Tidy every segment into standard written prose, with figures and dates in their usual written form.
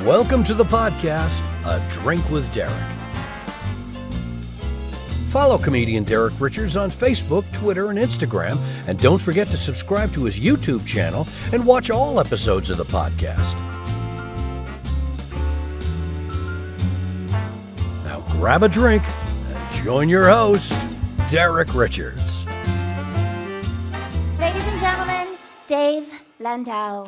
Welcome to the podcast, A Drink with Derek. Follow comedian Derek Richards on Facebook, Twitter, and Instagram, and don't forget to subscribe to his YouTube channel and watch all episodes of the podcast. Now grab a drink and join your host, Derek Richards. Ladies and gentlemen, Dave Landau.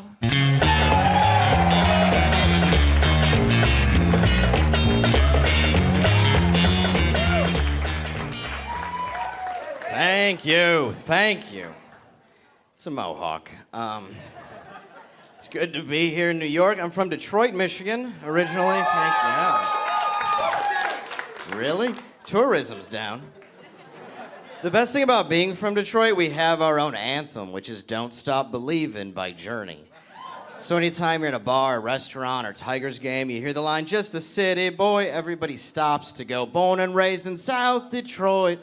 Thank you. It's a mohawk. It's good to be here in New York. I'm from Detroit, Michigan, originally. Thank you. Yeah. Really? Tourism's down. The best thing about being from Detroit, we have our own anthem, which is Don't Stop Believin' by Journey. So anytime you're in a bar, restaurant, or Tigers game, you hear the line, just a city boy, everybody stops to go, born and raised in South Detroit.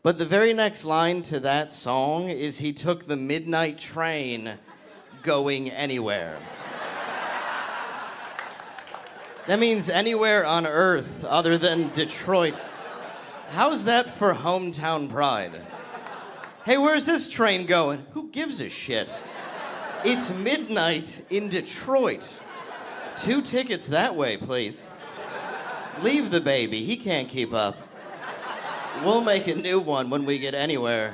But the very next line to that song is he took the midnight train going anywhere. That means anywhere on earth other than Detroit. How's that for hometown pride? Hey, where's this train going? Who gives a shit? It's midnight in Detroit. 2 tickets that way, please. Leave the baby, he can't keep up. We'll make a new one when we get anywhere.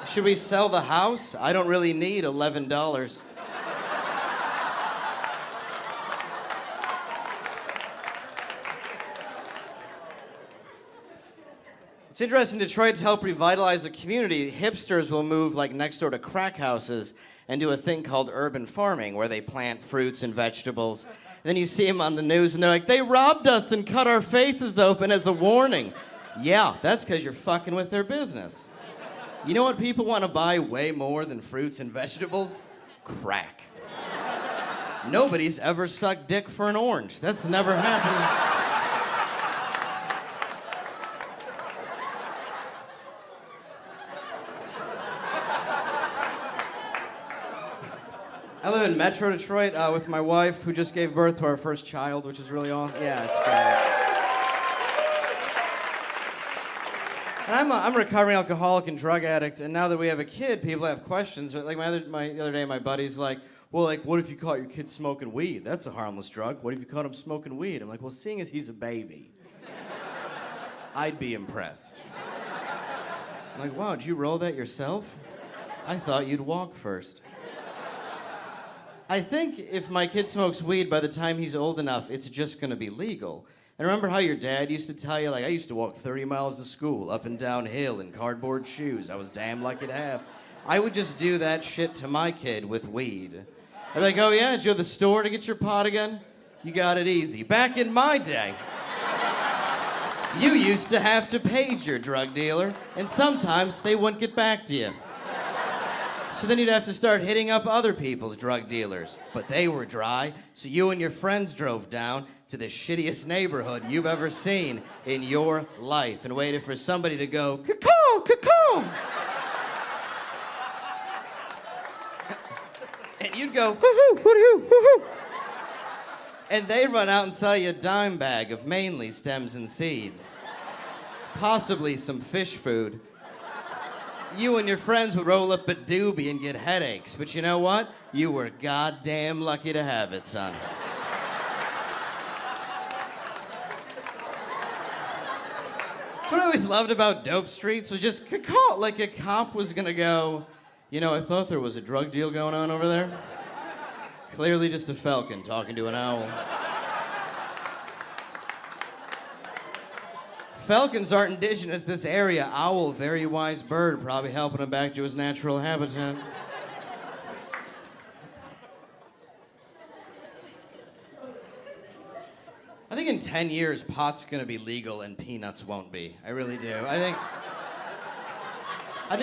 Should we sell the house? I don't really need $11. It's interesting, Detroit, to help revitalize the community, hipsters will move like next door to crack houses and do a thing called urban farming where they plant fruits and vegetables. And then you see them on the news and they're like, they robbed us and cut our faces open as a warning. Yeah, that's because you're fucking with their business. You know what people want to buy way more than fruits and vegetables? Crack. Nobody's ever sucked dick for an orange. That's never happened. I live in Metro Detroit with my wife, who just gave birth to our first child, which is really awesome. Yeah, it's great. And I'm a recovering alcoholic and drug addict, and now that we have a kid, people have questions. Like the other day, my buddy's like, well, like, what if you caught your kid smoking weed? That's a harmless drug. What if you caught him smoking weed? I'm like, well, seeing as he's a baby, I'd be impressed. I'm like, wow, did you roll that yourself? I thought you'd walk first. I think if my kid smokes weed, by the time he's old enough, it's just gonna be legal. And remember how your dad used to tell you, like, I used to walk 30 miles to school, up and down hill in cardboard shoes. I was damn lucky to have. I would just do that shit to my kid with weed. I'd be like, oh yeah, did you go to the store to get your pot again? You got it easy. Back in my day, you used to have to page your drug dealer, and sometimes they wouldn't get back to you. So then you'd have to start hitting up other people's drug dealers. But they were dry, so you and your friends drove down to the shittiest neighborhood you've ever seen in your life and waited for somebody to go, caw-caw, caw-caw. And you'd go, woohoo, woohoo, woohoo. And they'd run out and sell you a dime bag of mainly stems and seeds. Possibly some fish food. You and your friends would roll up a doobie and get headaches, but you know what? You were goddamn lucky to have it, son. That's what I always loved about dope streets was just like a cop was gonna go, you know, I thought there was a drug deal going on over there. Clearly just a falcon talking to an owl. Falcons aren't indigenous to this area. Owl, very wise bird, probably helping him back to his natural habitat. I think in 10 years, pot's gonna be legal and peanuts won't be. I really do. I think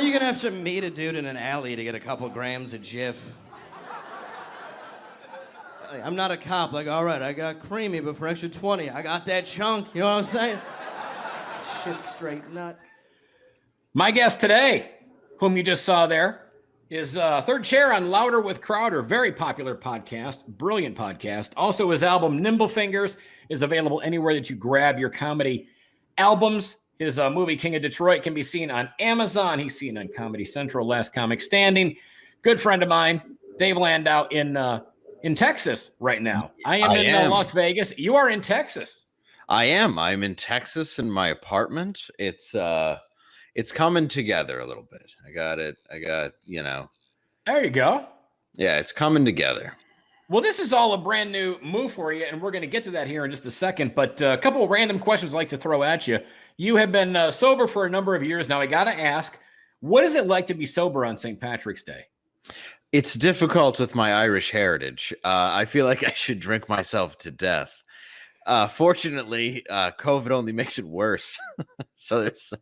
you're gonna have to meet a dude in an alley to get a couple grams of Jif. I'm not a cop, like, all right, I got creamy, but for extra 20, I got that chunk, you know what I'm saying? Shit straight nut. My guest today, whom you just saw there, His third chair on Louder with Crowder, very popular podcast, brilliant podcast. Also, his album Nimble Fingers is available anywhere that you grab your comedy albums. His movie King of Detroit can be seen on Amazon. He's seen on Comedy Central, Last Comic Standing. Good friend of mine, Dave Landau in Texas right now. I am in Las Vegas. You are in Texas. I am. I'm in Texas in my apartment. It's coming together a little bit. I got, There you go. Yeah, it's coming together. Well, this is all a brand new move for you, and we're going to get to that here in just a second. But a couple of random questions I'd like to throw at you. You have been sober for a number of years now. I got to ask, what is it like to be sober on St. Patrick's Day? It's difficult with my Irish heritage. I feel like I should drink myself to death. Fortunately, COVID only makes it worse. So there's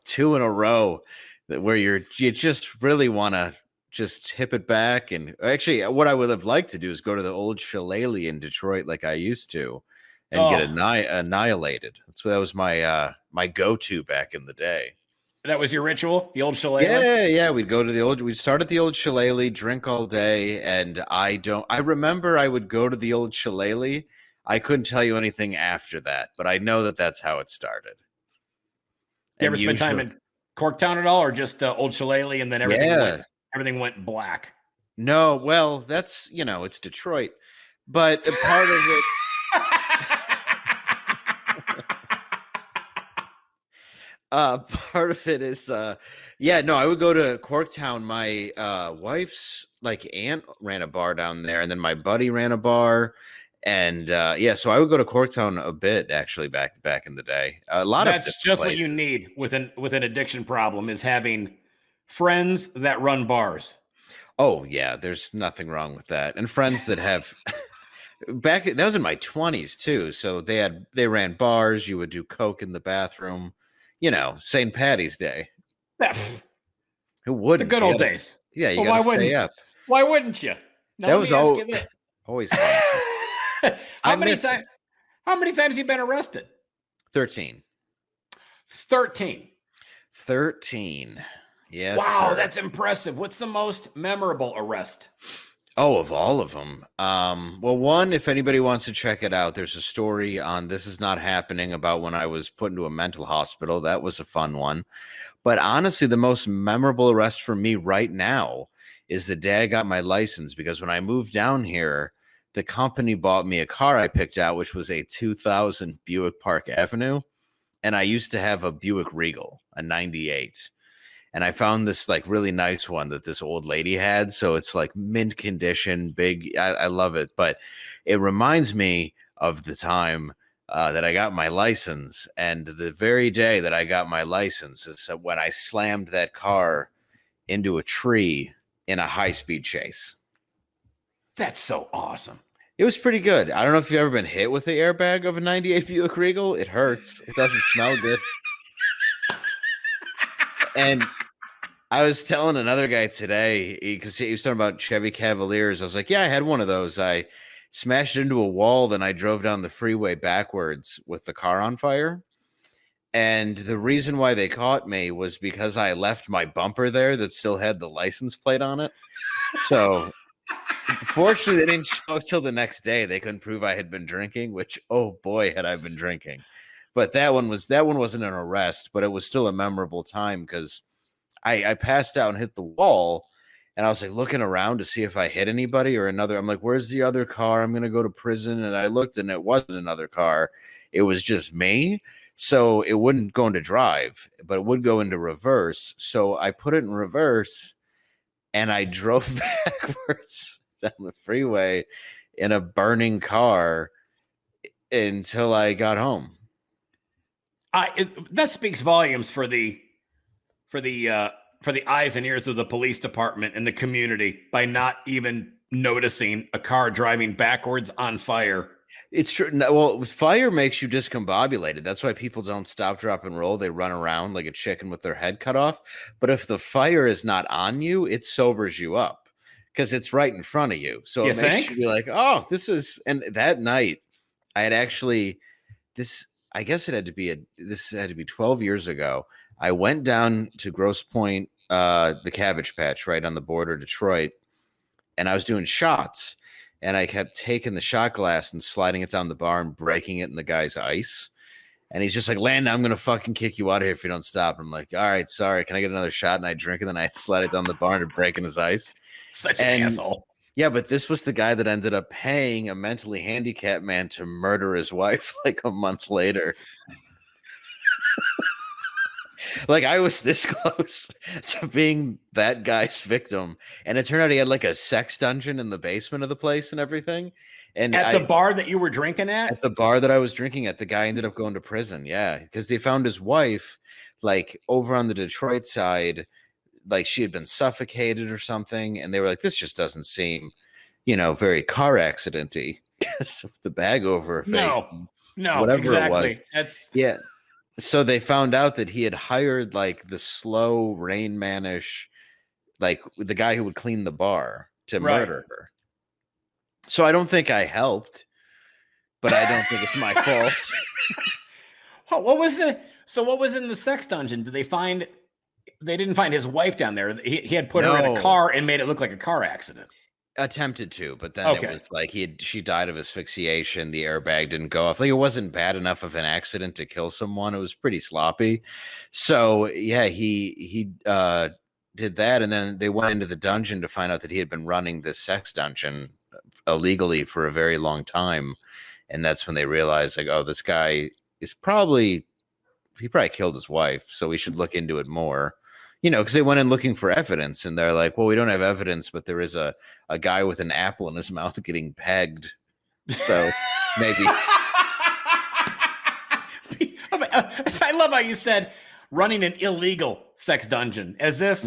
2 in a row where you just really want to just hip it back. And actually, what I would have liked to do is go to the old Shillelagh in Detroit like I used to and get annihilated. That was my my go-to back in the day. That was your ritual, the old Shillelagh? Yeah. We'd start at the old Shillelagh, drink all day. And I remember I would go to the old Shillelagh. I couldn't tell you anything after that, but I know that that's how it started. You ever spend time in Corktown at all, or just old Shillelagh and then everything went black? No, well, that's, it's Detroit, but a part of it. Part of it is, I would go to Corktown. My wife's aunt ran a bar down there, and then my buddy ran a bar. And so I would go to Corktown a bit actually back in the day. That's just places. What you need with an addiction problem is having friends that run bars. Oh yeah, there's nothing wrong with that. And friends that have that was in my 20s too. So they ran bars. You would do coke in the bathroom. St. Patty's Day. Who wouldn't? The good old days. Yeah, you gotta stay up. Why wouldn't you? Now, that was always fun. How many times have you been arrested? 13. 13. Yes. Wow, sir. That's impressive. What's the most memorable arrest? Oh, of all of them. Well, one, if anybody wants to check it out, there's a story on This Is Not Happening about when I was put into a mental hospital. That was a fun one. But honestly, the most memorable arrest for me right now is the day I got my license, because when I moved down here, the company bought me a car I picked out, which was a 2000 Buick Park Avenue. And I used to have a Buick Regal, a 98. And I found this really nice one that this old lady had. So it's mint condition, big. I love it. But it reminds me of the time that I got my license. And the very day that I got my license is when I slammed that car into a tree in a high-speed chase. That's so awesome. It was pretty good. I don't know if you've ever been hit with the airbag of a 98 Buick Regal. It hurts. It doesn't smell good. And I was telling another guy today, because he was talking about Chevy Cavaliers. I was like, yeah, I had one of those. I smashed into a wall, then I drove down the freeway backwards with the car on fire. And the reason why they caught me was because I left my bumper there that still had the license plate on it. So fortunately, they didn't show up till the next day. They couldn't prove I had been drinking, which, oh boy, had I been drinking. But that one wasn't an arrest, but it was still a memorable time because I passed out and hit the wall, and I was looking around to see if I hit anybody or another. I'm like, where's the other car? I'm going to go to prison. And I looked, and it wasn't another car. It was just me. So it wouldn't go into drive, but it would go into reverse. So I put it in reverse, and I drove backwards down the freeway in a burning car until I got home. That speaks volumes for the eyes and ears of the police department and the community by not even noticing a car driving backwards on fire. It's true. Well, fire makes you discombobulated. That's why people don't stop, drop, and roll. They run around like a chicken with their head cut off. But if the fire is not on you, it sobers you up because it's right in front of you. So it makes you be like, oh, this is. And that night, I had actually this had to be 12 years ago. I went down to Grosse Pointe the Cabbage Patch right on the border of Detroit, and I was doing shots, and I kept taking the shot glass and sliding it down the bar and breaking it in the guy's ice. And he's just like, Landon, I'm gonna fucking kick you out of here if you don't stop. I'm like, all right, sorry. Can I get another shot? And I drink, and then I slide it down the bar and break in his ice. Such an asshole. Yeah, but this was the guy that ended up paying a mentally handicapped man to murder his wife like a month later. Like, I was this close to being that guy's victim, and it turned out he had like a sex dungeon in the basement of the place and everything. And at the bar that you were drinking at the bar that I was drinking at, the guy ended up going to prison. Yeah, because they found his wife like over on the Detroit side, like she had been suffocated or something, and they were like, "This just doesn't seem, very car accident-y." Because of the bag over her face. No, whatever exactly. it was. Yeah. So they found out that he had hired like the slow Rain Manish, like the guy who would clean the bar to murder her. So I don't think I helped, but I don't think it's my fault. What was in the sex dungeon? Did they find? They didn't find his wife down there. He had put her in a car and made it look like a car accident. Attempted to, but then it was like she died of asphyxiation. The airbag didn't go off. Like, it wasn't bad enough of an accident to kill someone. It was pretty sloppy. So yeah, he did that, and then they went into the dungeon to find out that he had been running this sex dungeon illegally for a very long time, and that's when they realized, like, oh, this guy is probably killed his wife, so we should look into it more. Because they went in looking for evidence, and they're like, well, we don't have evidence, but there is a guy with an apple in his mouth getting pegged. So maybe. I love how you said running an illegal sex dungeon, as if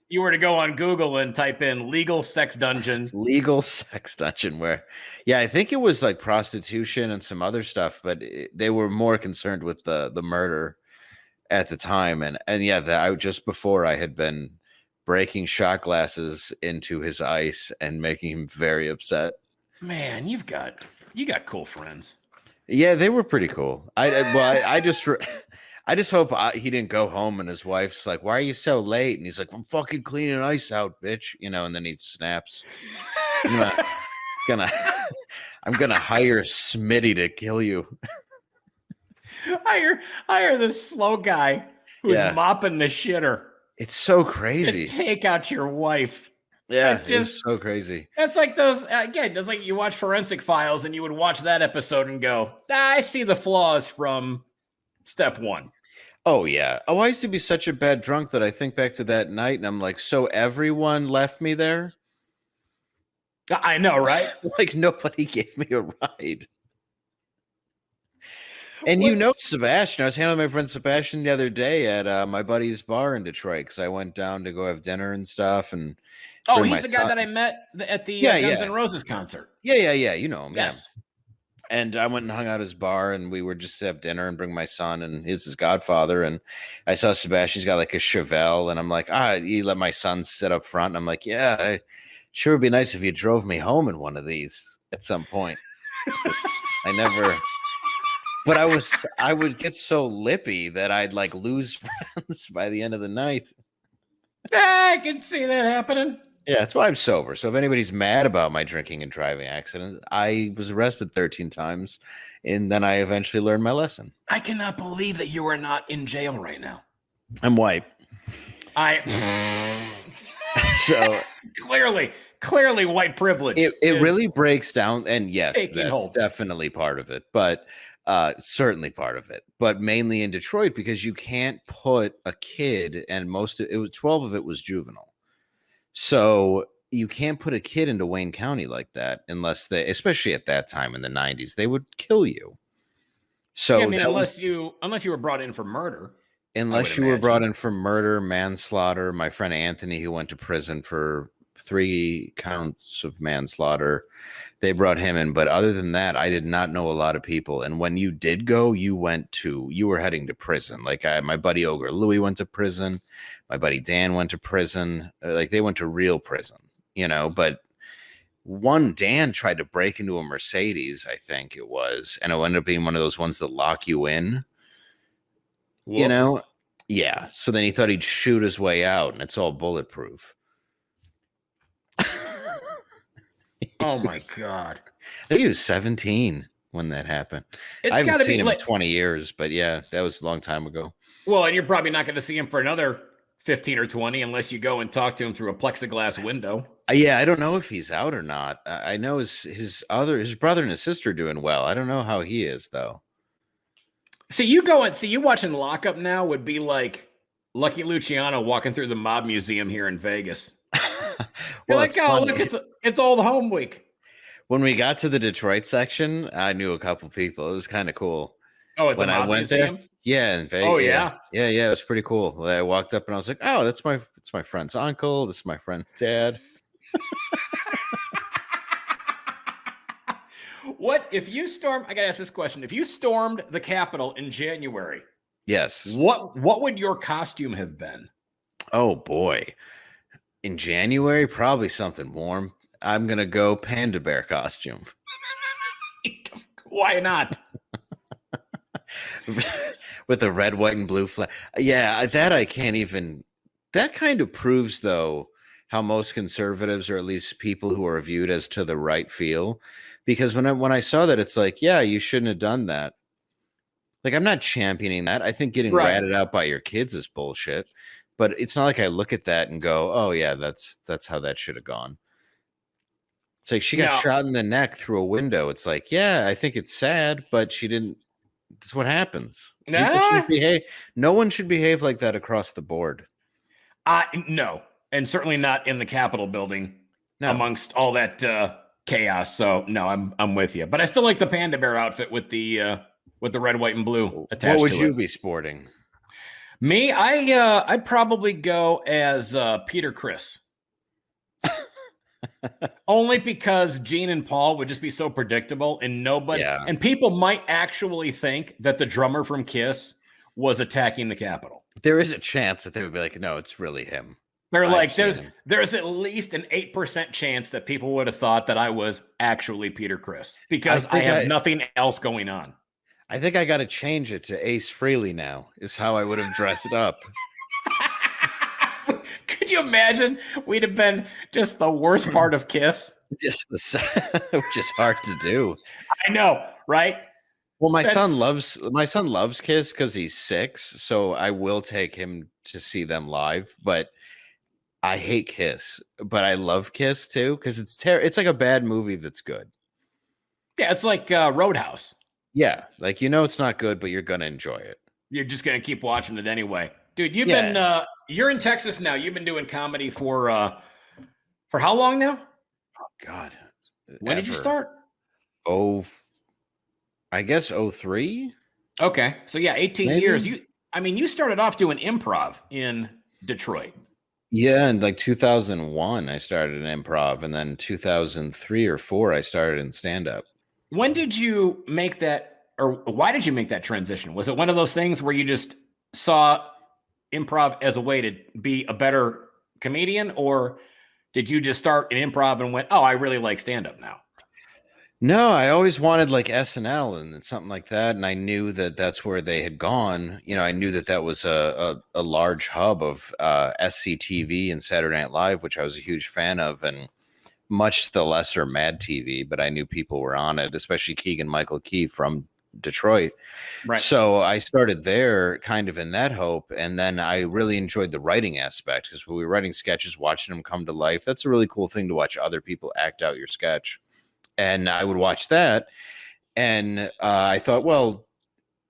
you were to go on Google and type in legal sex dungeon. Legal sex dungeon where, I think it was like prostitution and some other stuff, but they were more concerned with the murder at the time. And just before I had been breaking shot glasses into his ice and making him very upset. Man, you got cool friends. Yeah, they were pretty cool. I just hope he didn't go home and his wife's like, "Why are you so late?" And he's like, "I'm fucking cleaning ice out, bitch." And then he snaps. I'm gonna hire Smitty to kill you. Hire this slow guy who's mopping the shitter. It's so crazy. To take out your wife. Yeah, it's so crazy. That's like those, again, it's like you watch Forensic Files and you would watch that episode and go, I see the flaws from step one. Oh, yeah. Oh, I used to be such a bad drunk that I think back to that night and I'm like, so everyone left me there? I know, right? Like, nobody gave me a ride. And Sebastian, I was hanging out with my friend Sebastian the other day at my buddy's bar in Detroit because I went down to go have dinner and stuff. And he's the guy that I met at the Guns N' Roses concert. Yeah. You know him. Yes. Yeah. And I went and hung out at his bar, and we were just to have dinner and bring my son, and he's his godfather. And I saw Sebastian's got like a Chevelle, and I'm like, you let my son sit up front. And I'm like, yeah, sure would be nice if you drove me home in one of these at some point. I never. But I would get so lippy that I'd like lose friends by the end of the night. I can see that happening. Yeah, that's why I'm sober. So if anybody's mad about my drinking and driving accident, I was arrested 13 times, and then I eventually learned my lesson. I cannot believe that you are not in jail right now. I'm white. So clearly white privilege. It really breaks down, and yes, that's definitely part of it. But certainly part of it, but mainly in Detroit because you can't put a kid, and 12 of it was juvenile. So you can't put a kid into Wayne County like that unless especially at that time in the 90s, they would kill you. So unless you were brought in for murder. Unless you were brought in for murder, manslaughter. My friend Anthony, who went to prison for 3 counts of manslaughter, they brought him in. But other than that, I did not know a lot of people. And when you did go, you were heading to prison. Like my buddy Ogre Louie went to prison. My buddy Dan went to prison. Like they went to real prison, but Dan tried to break into a Mercedes, I think it was. And it ended up being one of those ones that lock you in, Whoops. Yeah. So then he thought he'd shoot his way out, and it's all bulletproof. Oh my God. I think he was 17 when that happened. It's I haven't got to seen be him like, in 20 years, but yeah, that was a long time ago. well, and you're probably not going to see him for another 15 or 20 unless you go and talk to him through a plexiglass window. Yeah, I don't know if he's out or not. I know his brother and his sister are doing well. I don't know how he is though. See, you watching Lockup now would be like Lucky Luciano walking through the mob museum here in Vegas. You're like, oh, funny. look, it's old home week. When we got to the Detroit section, I knew a couple people. It was kind of cool. Oh, at the When I mob went museum? there, yeah, in Vegas. Oh, yeah, it was pretty cool. I walked up and I was like, "Oh, it's my friend's uncle. This is my friend's dad." What if you stormed? I gotta ask this question. If you stormed the Capitol in January, Yes. what would your costume have been? Oh boy. In January, probably something warm. I'm gonna go panda bear costume. Why not? With a red, white, and blue flag. Yeah, that I can't even. That kind of proves, though, how most conservatives, or at least people who are viewed as to the right, feel. Because when I saw that, it's like, yeah, you shouldn't have done that. Like, I'm not championing that. I think getting Right. ratted out by your kids is bullshit. But it's not like I look at that and go, oh yeah, that's how that should have gone. It's like she got No. shot in the neck through a window. It's like, yeah, I think it's sad, but she didn't. That's what happens. People Nah. shouldn't behave. No one should behave like that across the board. No, and certainly not in the Capitol building No. amongst all that chaos. So no, I'm with you. But I still like the panda bear outfit with the red, white, and blue attached. What would to you it. be sporting? Me, I'd probably go as Peter Criss. Only because Gene and Paul would just be so predictable, and nobody Yeah. and people might actually think that the drummer from Kiss was attacking the Capitol. There is a chance that they would be like, no, it's really him. They're I've like, seen him. there's at least an 8% chance that people would have thought that I was actually Peter Criss because I think have nothing else going on. I think I got to change it to Ace Frehley now, is how I would have dressed up. Could you imagine? We'd have been just the worst part of Kiss. Just which is hard to do. I know, right? Well, my son loves Kiss because he's 6, so I will take him to see them live. But I hate Kiss, but I love Kiss too because it's like a bad movie that's good. Yeah, it's like Roadhouse. Yeah, like it's not good, but you're gonna enjoy it. You're just gonna keep watching it anyway, dude. You're in Texas now. You've been doing comedy for how long now? Oh God, When did you start? Oh, I guess 03. Okay, so yeah, 18 Maybe. years. You started off doing improv in Detroit. Yeah, in like 2001, I started in improv, and then 2003 or 4, I started in stand up. When did you make that, or why did you make that transition? Was it one of those things where you just saw improv as a way to be a better comedian, or did you just start in improv and went, oh, I really like stand up now? No, I always wanted like SNL and something like that, and I knew that that's where they had gone. I knew that was a large hub of SCTV and Saturday Night Live, which I was a huge fan of, and much to the lesser Mad TV, but I knew people were on it, especially Keegan-Michael Key from Detroit. Right. So I started there kind of in that hope, and then I really enjoyed the writing aspect because when we were writing sketches, watching them come to life, that's a really cool thing to watch other people act out your sketch. And I would watch that, and I thought, well,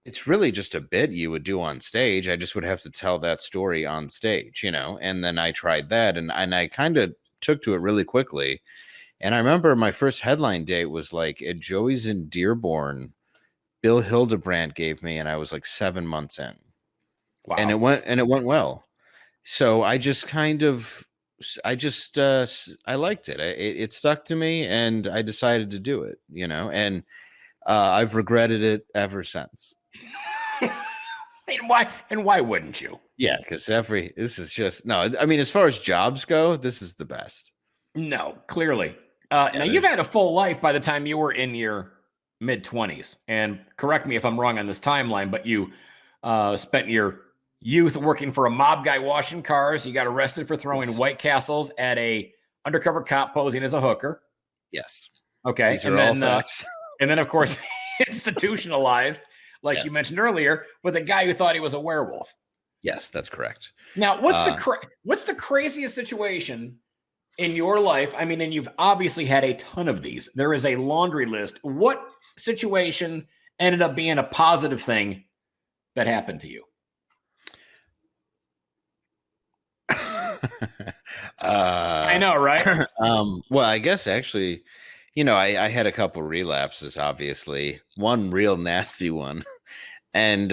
it's really just a bit you would do on stage. I just would have to tell that story on stage, and then I tried that, and I kind of took to it really quickly. And I remember my first headline date was like at Joey's in Dearborn. Bill Hildebrandt gave me, and I was like 7 months in. Wow. And it went well. So I just I liked it. It stuck to me, and I decided to do it, and I've regretted it ever since. And why wouldn't you? Yeah, because this is just no. I mean, as far as jobs go, this is the best. No, clearly. Now you've had a full life by the time you were in your mid-20s, and correct me if I'm wrong on this timeline, but you spent your youth working for a mob guy washing cars. He got arrested for throwing White Castles at a undercover cop posing as a hooker. Yes. Okay. These are all facts. And then, of course, institutionalized, like Yes. you mentioned earlier, with a guy who thought he was a werewolf. Yes, that's correct. Now, what's the craziest situation in your life? I mean, and you've obviously had a ton of these. There is a laundry list. What situation ended up being a positive thing that happened to you? I know, right? Well, I guess actually, I had a couple relapses, obviously. One real nasty one. And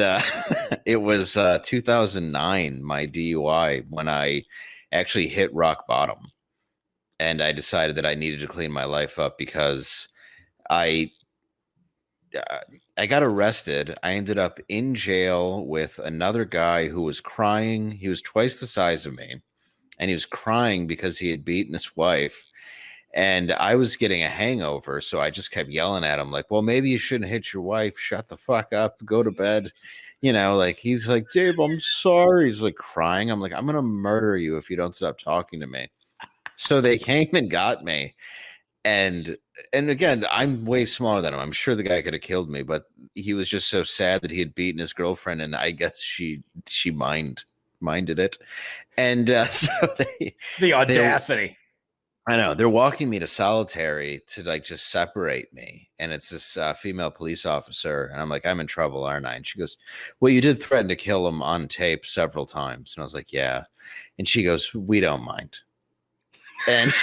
it was 2009, my DUI, when I actually hit rock bottom. And I decided that I needed to clean my life up because I got arrested. I ended up in jail with another guy who was crying. He was twice the size of me, and he was crying because he had beaten his wife. And I was getting a hangover, so I just kept yelling at him, like, well, maybe you shouldn't hit your wife. Shut the fuck up. Go to bed. Like, he's like, Dave, I'm sorry. He's like crying. I'm like, I'm going to murder you if you don't stop talking to me. So they came and got me. And again, I'm way smaller than him. I'm sure the guy could have killed me, but he was just so sad that he had beaten his girlfriend, and I guess she minded it. And so the audacity. I know, they're walking me to solitary to like just separate me, and it's this female police officer, and I'm like, I'm in trouble, aren't I? And she goes, well, you did threaten to kill him on tape several times. And I was like, yeah. And she goes, we don't mind. And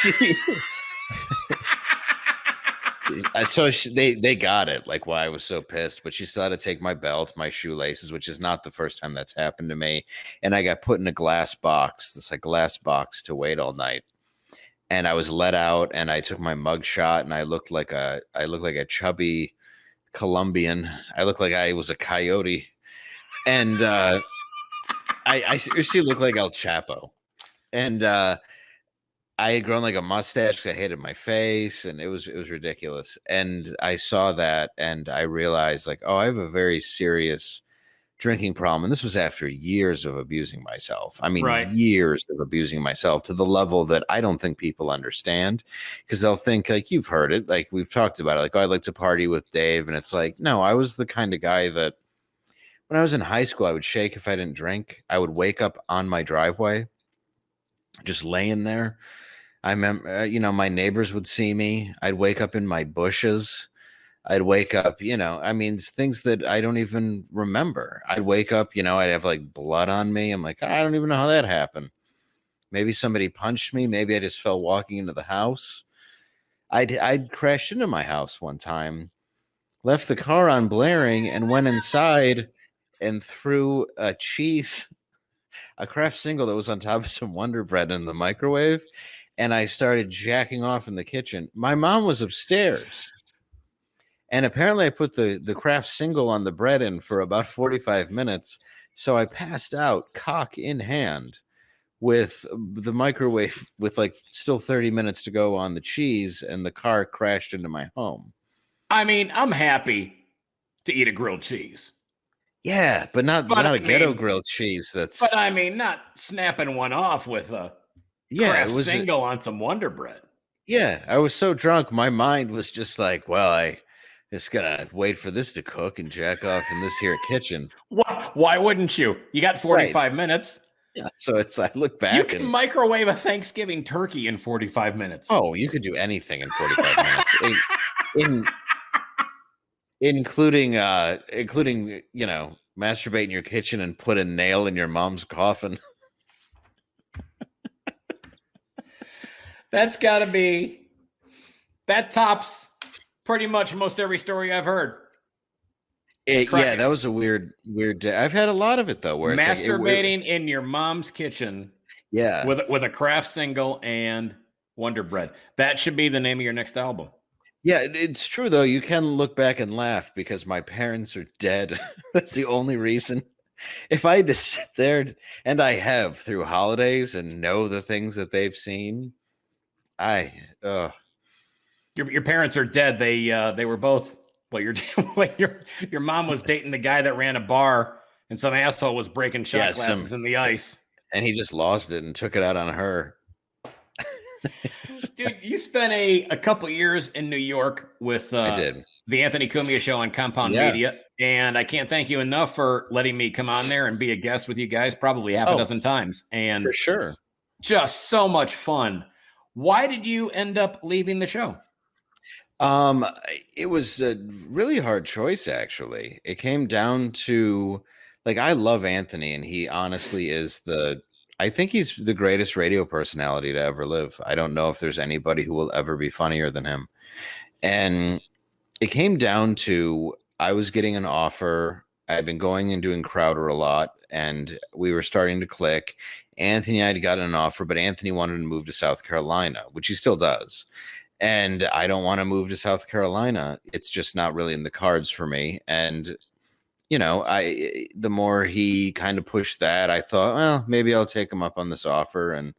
they got it, like why I was so pissed, but she still had to take my belt, my shoelaces, which is not the first time that's happened to me. And I got put in a glass box to wait all night. And I was let out, and I took my mug shot, and I looked like a chubby Colombian. I looked like I was a coyote, and I seriously looked like El Chapo. And I had grown like a mustache because I hated my face, and it was ridiculous. And I saw that, and I realized, like, oh, I have a very serious drinking problem. And this was after years of abusing myself. I mean, right. Years of abusing myself to the level that I don't think people understand, because they'll think, like, you've heard it, like we've talked about it, like, oh, I'd like to party with Dave. And it's like, no, I was the kind of guy that when I was in high school, I would shake if I didn't drink. I would wake up on my driveway, just laying there. I remember, my neighbors would see me. I'd wake up in my bushes. I'd wake up, things that I don't even remember. I'd wake up, I'd have like blood on me. I'm like, I don't even know how that happened. Maybe somebody punched me. Maybe I just fell walking into the house. I'd crashed into my house one time, left the car on blaring, and went inside and threw a Kraft single that was on top of some Wonder Bread in the microwave. And I started jacking off in the kitchen. My mom was upstairs. And apparently I put the Kraft single on the bread in for about 45 minutes. So I passed out, cock in hand, with the microwave with like still 30 minutes to go on the cheese, and the car crashed into my home. I mean, I'm happy to eat a grilled cheese. Yeah, but not a ghetto grilled cheese. But I mean, not snapping one off with a Kraft single on some Wonder Bread. Yeah, I was so drunk. My mind was just like, well, I just gonna wait for this to cook and jack off in this here kitchen. Why wouldn't you? You got 45 minutes. Yeah, so I look back. You can microwave a Thanksgiving turkey in 45 minutes. Oh, you could do anything in 45 minutes. Including masturbate in your kitchen and put a nail in your mom's coffin. That tops pretty much most every story I've heard. Yeah, that was a weird day. I've had a lot of it though, where masturbating in your mom's kitchen. Yeah, with a Kraft single and Wonder Bread. That should be the name of your next album. Yeah, it's true though. You can look back and laugh because my parents are dead. That's the only reason. If I had to sit there, and I have through holidays, and know the things that they've seen, your parents are dead. They were both. Well, your mom was dating the guy that ran a bar and some asshole was breaking shot glasses in the ice. And he just lost it and took it out on her. Dude, you spent a couple years in New York with I did. the Anthony Cumia Show on Compound Media, and I can't thank you enough for letting me come on there and be a guest with you guys probably half a dozen times. And for sure. Just so much fun. Why did you end up leaving the show? It was a really hard choice, actually. It came down to, like, I love Anthony, and he honestly is I think he's the greatest radio personality to ever live. I don't know if there's anybody who will ever be funnier than him. And it came down to, I was getting an offer. I'd been going and doing Crowder a lot, and we were starting to click. Anthony and I had gotten an offer, but Anthony wanted to move to South Carolina, which he still does. And I don't want to move to South Carolina. It's just not really in the cards for me. And, you know, the more he kind of pushed that, I thought, well, maybe I'll take him up on this offer. And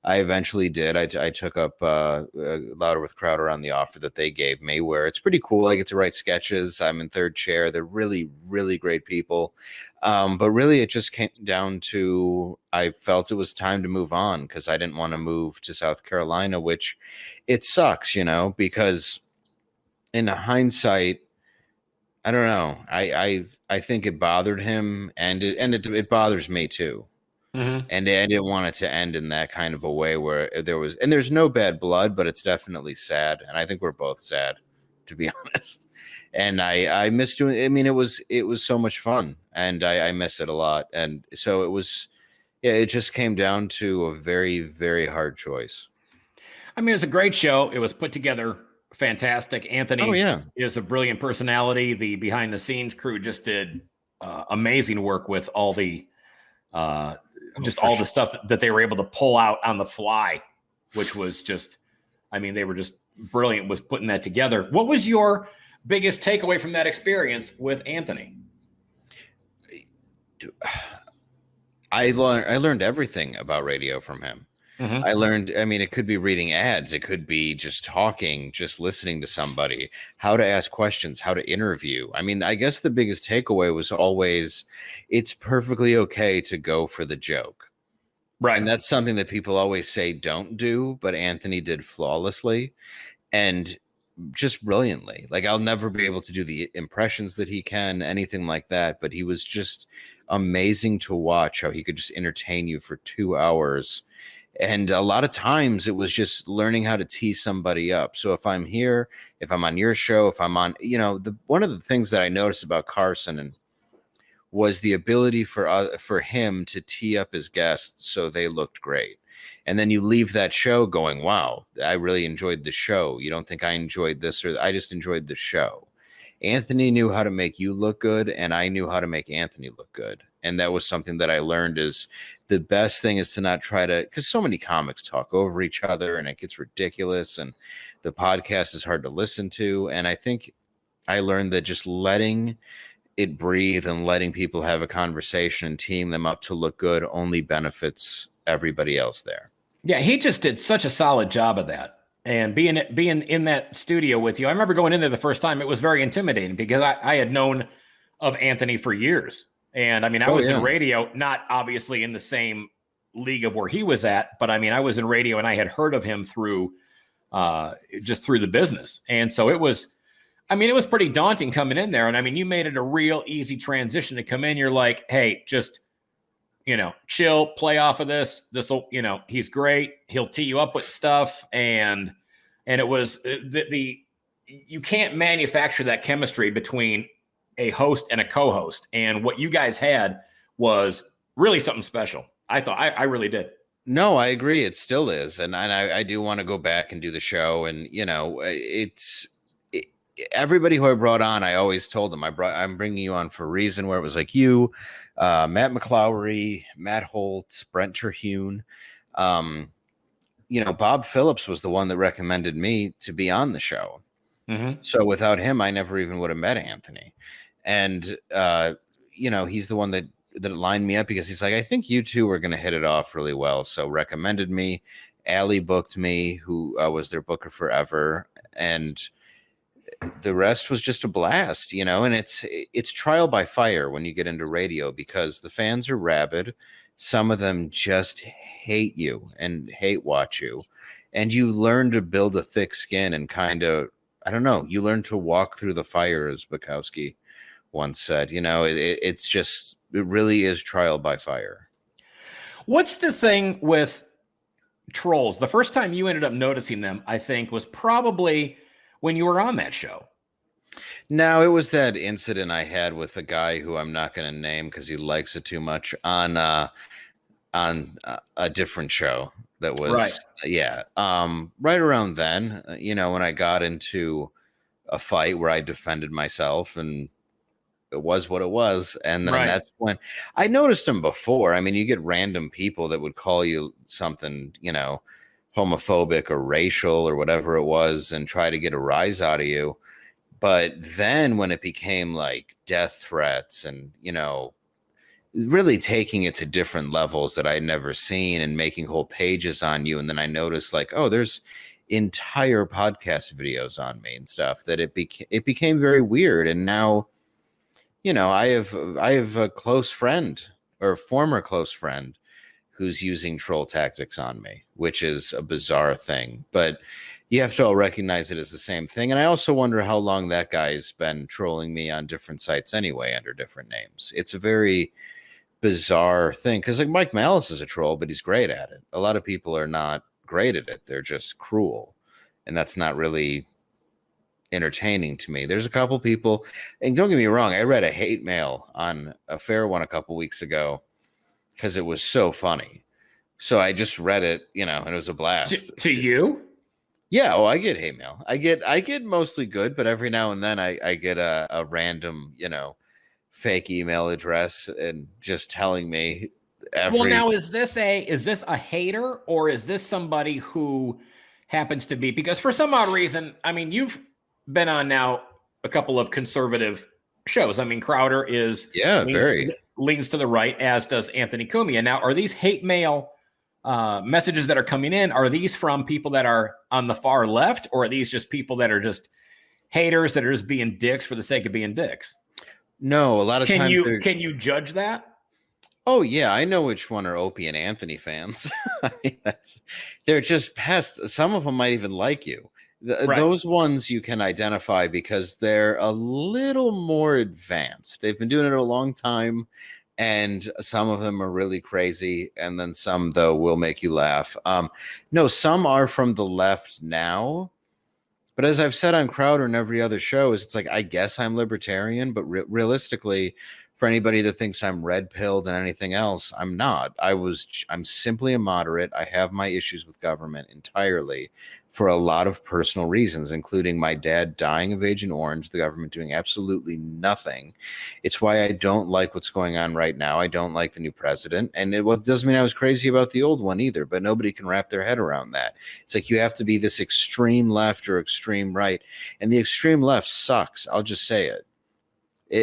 I eventually did. I took up Louder with Crowder on the offer that they gave me, where it's pretty cool. I get to write sketches. I'm in third chair. They're really, really great people. But really, it just came down to, I felt it was time to move on, because I didn't want to move to South Carolina, which it sucks, you know, because in hindsight, I don't know. I think it bothered him, and it bothers me too. Mm-hmm. And I didn't want it to end in that kind of a way where there's no bad blood, but it's definitely sad. And I think we're both sad, to be honest. And I miss doing, I mean, it was so much fun, and I miss it a lot. And so it just came down to a very, very hard choice. I mean, it's a great show. It was put together fantastic. Anthony is a brilliant personality. The behind the scenes crew just did amazing work with all the, the stuff that they were able to pull out on the fly, which was just, I mean, they were just brilliant with putting that together. What was your biggest takeaway from that experience with Anthony? I learned everything about radio from him. Mm-hmm. I learned, I mean, it could be reading ads. It could be just talking, just listening to somebody, how to ask questions, how to interview. I mean, I guess the biggest takeaway was always, it's perfectly okay to go for the joke. Right. And that's something that people always say don't do, but Anthony did flawlessly and just brilliantly. Like, I'll never be able to do the impressions that he can, anything like that, but he was just amazing to watch, how he could just entertain you for 2 hours. And a lot of times it was just learning how to tee somebody up. So if I'm here, if I'm on your show, if I'm on, you know, one of the things that I noticed about Carson was the ability for him to tee up his guests so they looked great. And then you leave that show going, wow, I really enjoyed the show. You don't think I enjoyed this, or I just enjoyed the show. Anthony knew how to make you look good, and I knew how to make Anthony look good. And that was something that I learned, is the best thing is to not try to, because so many comics talk over each other and it gets ridiculous, and the podcast is hard to listen to. And I think I learned that just letting it breathe and letting people have a conversation and teeing them up to look good only benefits everybody else there. Yeah, he just did such a solid job of that. And being in that studio with you, I remember going in there the first time. It was very intimidating because I had known of Anthony for years. And I mean, I was in radio, not obviously in the same league of where he was at, but I mean, I was in radio and I had heard of him through the business. And so it was pretty daunting coming in there. And I mean, you made it a real easy transition to come in. You're like, hey, just, you know, chill, play off of this. This'll, you know, he's great. He'll tee you up with stuff. And it was you can't manufacture that chemistry between a host and a co-host. And what you guys had was really something special. I thought I really did. No, I agree. It still is. And I do want to go back and do the show. And, you know, everybody who I brought on, I always told them I'm bringing you on for a reason, where it was like you, Matt McClowery, Matt Holt, Brent Terhune. You know, Bob Phillips was the one that recommended me to be on the show. Mm-hmm. So without him, I never even would have met Anthony. And, you know, he's the one that lined me up, because he's like, I think you two are going to hit it off really well. So recommended me. Allie booked me, who was their booker forever. And the rest was just a blast, and it's trial by fire when you get into radio because the fans are rabid. Some of them just hate you and hate watch you, and you learn to build a thick skin and kind of, I don't know, you learn to walk through the fire, as Bukowski once said. It really is trial by fire. What's the thing with trolls? The first time you ended up noticing them, I think, was probably when you were on that show. No, it was that incident I had with a guy who I'm not going to name because he likes it too much on a different show that was Right. Right around then, when I got into a fight where I defended myself and it was what it was. And then that's when I noticed him before. I mean, you get random people that would call you something, homophobic or racial or whatever it was and try to get a rise out of you. But then when it became like death threats and, really taking it to different levels that I'd never seen and making whole pages on you. And then I noticed like, oh, there's entire podcast videos on me and stuff, that it became very weird. And now, I have a close friend or a former close friend who's using troll tactics on me, which is a bizarre thing, but you have to all recognize it as the same thing. And I also wonder how long that guy's been trolling me on different sites anyway, under different names. It's a very bizarre thing because like Mike Malice is a troll, but he's great at it. A lot of people are not great at it. They're just cruel. And that's not really entertaining to me. There's a couple people, and don't get me wrong, I read a hate mail on a fair one a couple weeks ago because it was so funny. So I just read it, and it was a blast. To you? Yeah, I get hate mail. I get mostly good, but every now and then I get a random, fake email address and just telling me Well, now is this a hater or is this somebody who happens to be, because for some odd reason, I mean, you've been on now a couple of conservative shows. I mean, Crowder leans to the right, as does Anthony Cumia. Now, are these hate mail messages that are coming in, are these from people that are on the far left, or are these just people that are just haters that are just being dicks for the sake of being dicks? No, a lot of times. Can you judge that? Oh yeah, I know which one are Opie and Anthony fans. I mean, they're just pests. Some of them might even like you. Those ones you can identify because they're a little more advanced. They've been doing it a long time, and some of them are really crazy, and then some, though, will make you laugh. No, some are from the left now, but as I've said on Crowder and every other show, it's like, I guess I'm libertarian, but realistically, for anybody that thinks I'm red-pilled and anything else, I'm not. I'm simply a moderate. I have my issues with government entirely for a lot of personal reasons, including my dad dying of Agent Orange, the government doing absolutely nothing. It's why I don't like what's going on right now. I don't like the new president. And it doesn't mean I was crazy about the old one either, but nobody can wrap their head around that. It's like you have to be this extreme left or extreme right. And the extreme left sucks. I'll just say it.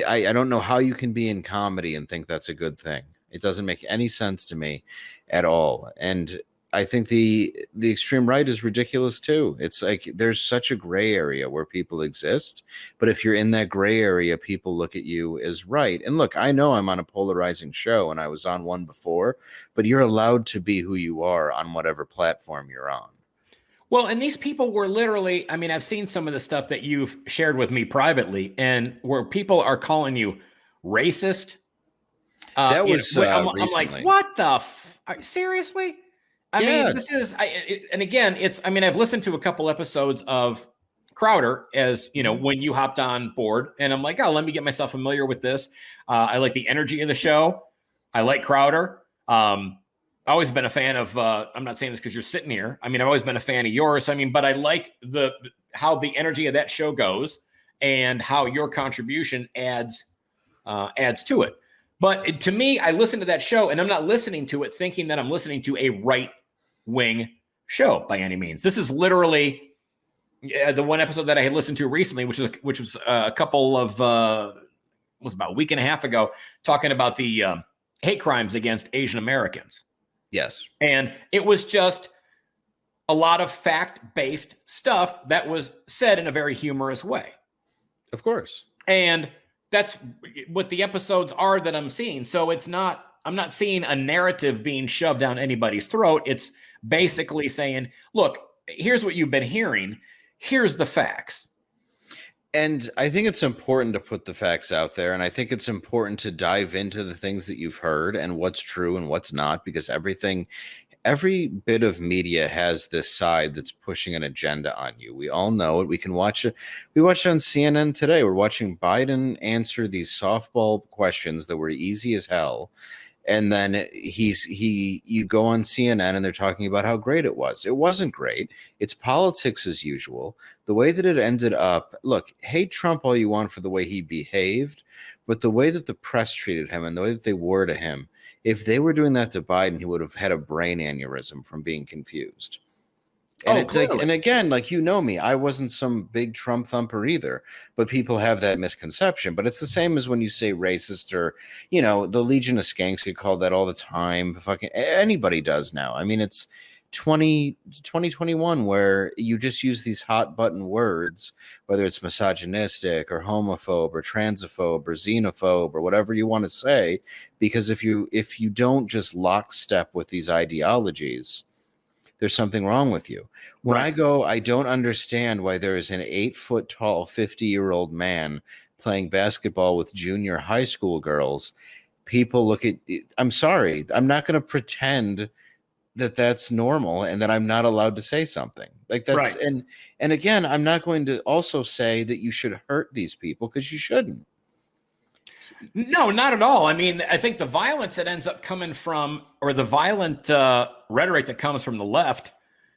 I don't know how you can be in comedy and think that's a good thing. It doesn't make any sense to me at all. And I think the extreme right is ridiculous too. It's like there's such a gray area where people exist, but if you're in that gray area, people look at you as right. And look, I know I'm on a polarizing show and I was on one before, but you're allowed to be who you are on whatever platform you're on. Well, and these people were literally, I mean, I've seen some of the stuff that you've shared with me privately, and where people are calling you racist. That was I'm like, what the seriously? I mean, this is, and again, I've listened to a couple episodes of Crowder as, when you hopped on board, and I'm like, oh, let me get myself familiar with this. I like the energy of the show. I like Crowder. I've always been a fan of, I'm not saying this because you're sitting here. I mean, I've always been a fan of yours. I mean, but I like how the energy of that show goes and how your contribution adds to it. But to me, I listen to that show and I'm not listening to it thinking that I'm listening to a right-wing show by any means. This is literally the one episode that I had listened to recently, which was a couple of, was about a week and a half ago, talking about the hate crimes against Asian Americans. Yes. And it was just a lot of fact-based stuff that was said in a very humorous way. Of course. And that's what the episodes are that I'm seeing. So I'm not seeing a narrative being shoved down anybody's throat. It's basically saying, look, here's what you've been hearing. Here's the facts. And I think it's important to put the facts out there. And I think it's important to dive into the things that you've heard and what's true and what's not, because every bit of media has this side that's pushing an agenda on you. We all know it. We can watch it. We watched it on CNN today. We're watching Biden answer these softball questions that were easy as hell. And then you go on CNN and they're talking about how great it was. It wasn't great. It's politics as usual. The way that it ended up, look, hate Trump all you want for the way he behaved, but the way that the press treated him and the way that they were to him, if they were doing that to Biden, he would have had a brain aneurysm from being confused. And it's like, and again, like, you know me, I wasn't some big Trump thumper either, but people have that misconception. But it's the same as when you say racist, or, you know, the Legion of Skanks get called that all the time. Fucking anybody does now. I mean, it's 2021 where you just use these hot button words, whether it's misogynistic or homophobe or transphobe or xenophobe or whatever you want to say, because if you don't just lockstep with these ideologies, there's something wrong with you. When I go, I don't understand why there is an 8-foot tall 50-year-old man playing basketball with junior high school girls. People look at, I'm sorry, I'm not going to pretend that that's normal and that I'm not allowed to say something like that's and again, I'm not going to also say that you should hurt these people, because you shouldn't. No, not at all. I mean, I think the violence that ends up coming from, or the violent rhetoric that comes from the left,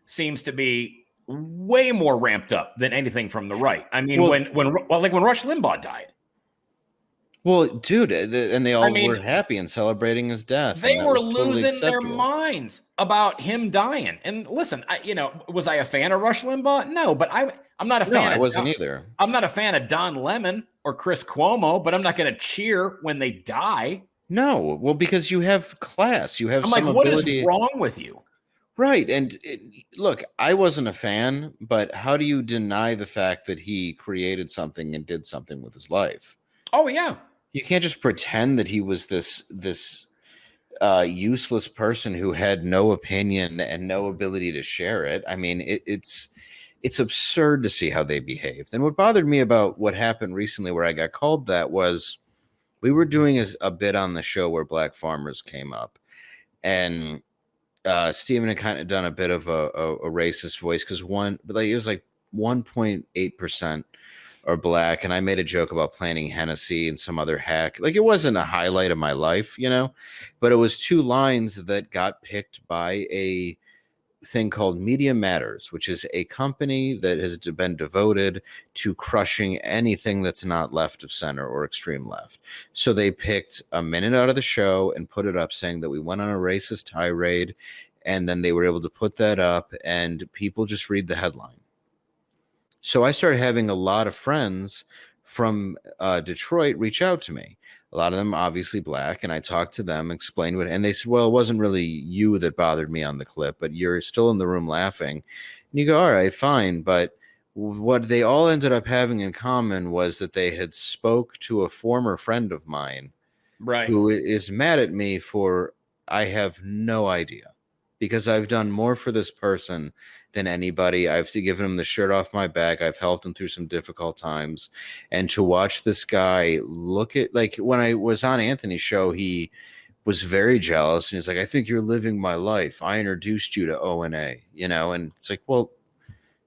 seems to be way more ramped up than anything from the right. I mean, when Rush Limbaugh died. Well, dude, and they all were happy and celebrating his death. They were losing their minds about him dying. And listen, was I a fan of Rush Limbaugh? No, but I'm not a fan. I wasn't either. I'm not a fan of Don Lemon or Chris Cuomo, but I'm not going to cheer when they die. No, well, because you have class, you have. I'm like, what is wrong with you? Right, and look, I wasn't a fan, but how do you deny the fact that he created something and did something with his life? Oh yeah. You can't just pretend that he was this useless person who had no opinion and no ability to share it. I mean, it's absurd to see how they behaved. And what bothered me about what happened recently, where I got called that, was we were doing a bit on the show where black farmers came up, and Steven had kind of done a bit of a racist voice, because it was like 1.8% are black, and I made a joke about planting Hennessy and some other hack. Like, it wasn't a highlight of my life, but it was 2 lines that got picked by a thing called Media Matters, which is a company that has been devoted to crushing anything that's not left of center or extreme left. So they picked a minute out of the show and put it up saying that we went on a racist tirade, and then they were able to put that up and people just read the headline. So I started having a lot of friends from Detroit reach out to me. A lot of them obviously black, and I talked to them, explained what, and they said, well, it wasn't really you that bothered me on the clip, but you're still in the room laughing. And you go, all right, fine. But what they all ended up having in common was that they had spoke to a former friend of mine, right, who is mad at me for, I have no idea, because I've done more for this person than anybody. I've given him the shirt off my back. I've helped him through some difficult times. And to watch this guy look at, like, when I was on Anthony's show, he was very jealous. And he's like, I think you're living my life. I introduced you to O&A, and it's like, well,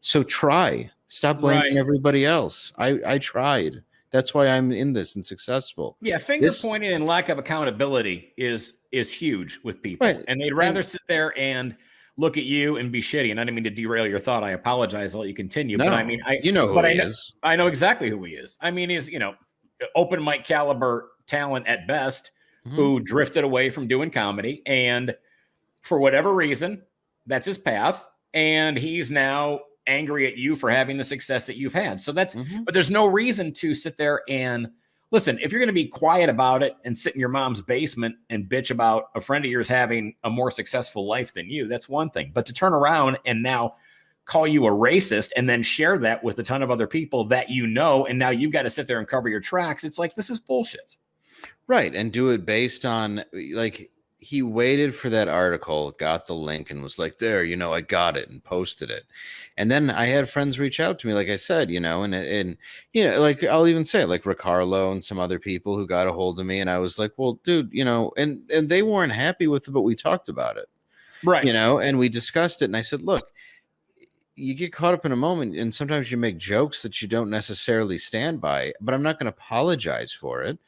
so try. Stop blaming everybody else. I tried. That's why I'm in this and successful. Yeah, finger pointing and lack of accountability is huge with people. Right. And they'd rather sit there and look at you and be shitty. And I didn't mean to derail your thought. I apologize. I'll let you continue. No, but I mean, who he is. I know exactly who he is. I mean, he's, open mic caliber talent at best, who drifted away from doing comedy. And for whatever reason, that's his path. And he's now angry at you for having the success that you've had. So that's, but there's no reason to sit there and listen. If you're going to be quiet about it and sit in your mom's basement and bitch about a friend of yours having a more successful life than you, that's one thing. But to turn around and now call you a racist and then share that with a ton of other people that you know, and now you've got to sit there and cover your tracks. It's like, this is bullshit. Right. And do it based on, like, he waited for that article, got the link, and was like, there, I got it, and posted it. And then I had friends reach out to me, like I said, and like, I'll even say, like, Ricardo and some other people who got a hold of me, and I was like, well, dude, and they weren't happy with it, but we talked about it. Right. And we discussed it, and I said, look, you get caught up in a moment, and sometimes you make jokes that you don't necessarily stand by, but I'm not going to apologize for it.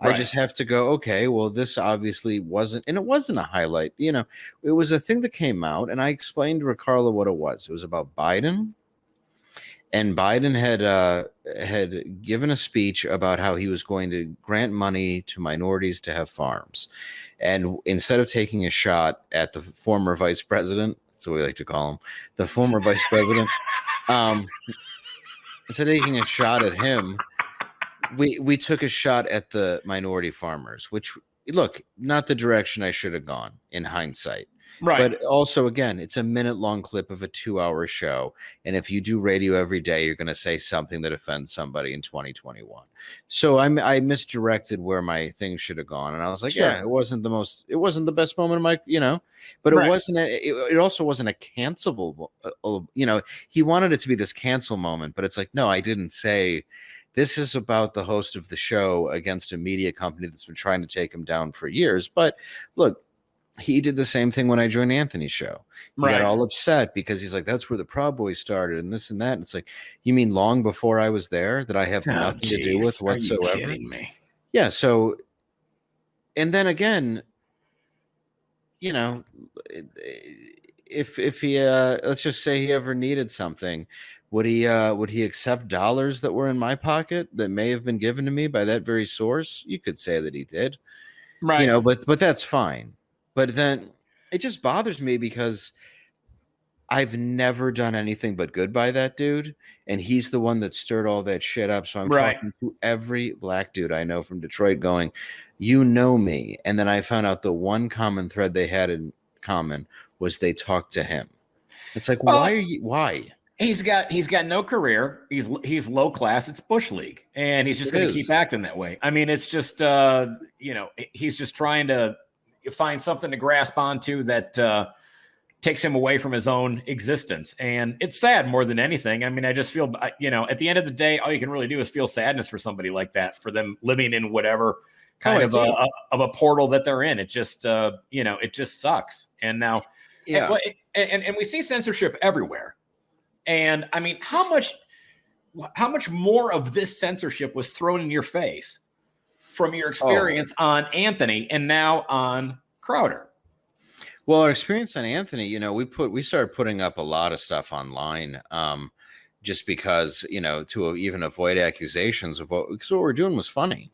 Right. I just have to go, okay, well, this obviously wasn't, and it wasn't a highlight. It was a thing that came out, and I explained to Ricardo what it was. It was about Biden, and Biden had given a speech about how he was going to grant money to minorities to have farms. And instead of taking a shot at the former vice president, that's what we like to call him, the former vice president, instead of taking a shot at him, we took a shot at the minority farmers, which, look, not the direction I should have gone in hindsight. Right. But also, again, it's a minute-long clip of a 2-hour show. And if you do radio every day, you're going to say something that offends somebody in 2021. So I misdirected where my thing should have gone. And I was like, Sure. yeah, it wasn't the best moment of my, but it Right. wasn't, it also wasn't a cancelable, he wanted it to be this cancel moment, but it's like, no, I didn't say. This is about the host of the show against a media company that's been trying to take him down for years. But look, he did the same thing when I joined Anthony's show. He got all upset because he's like, that's where the Proud Boys started and this and that. And it's like, you mean long before I was there that I have nothing to do with whatsoever? Are you kidding me? Yeah. So, and then again, if he let's just say he ever needed something, would he accept dollars that were in my pocket that may have been given to me by that very source? You could say that he did. Right. But that's fine. But then it just bothers me because I've never done anything but good by that dude, and he's the one that stirred all that shit up. So I'm talking to every black dude I know from Detroit going, you know me. And then I found out the one common thread they had in common was they talked to him. It's like, why? He's got no career. He's low class. It's Bush League, and he's just going to keep acting that way. I mean, it's just he's just trying to find something to grasp onto that takes him away from his own existence, and it's sad more than anything. I mean, I just feel at the end of the day, all you can really do is feel sadness for somebody like that, for them living in whatever kind of a portal that they're in. It just it just sucks. And now, and we see censorship everywhere. And I mean, how much more of this censorship was thrown in your face from your experience on Anthony and now on Crowder? Well, our experience on Anthony, we started putting up a lot of stuff online, just because, to even avoid accusations because what we're doing was funny.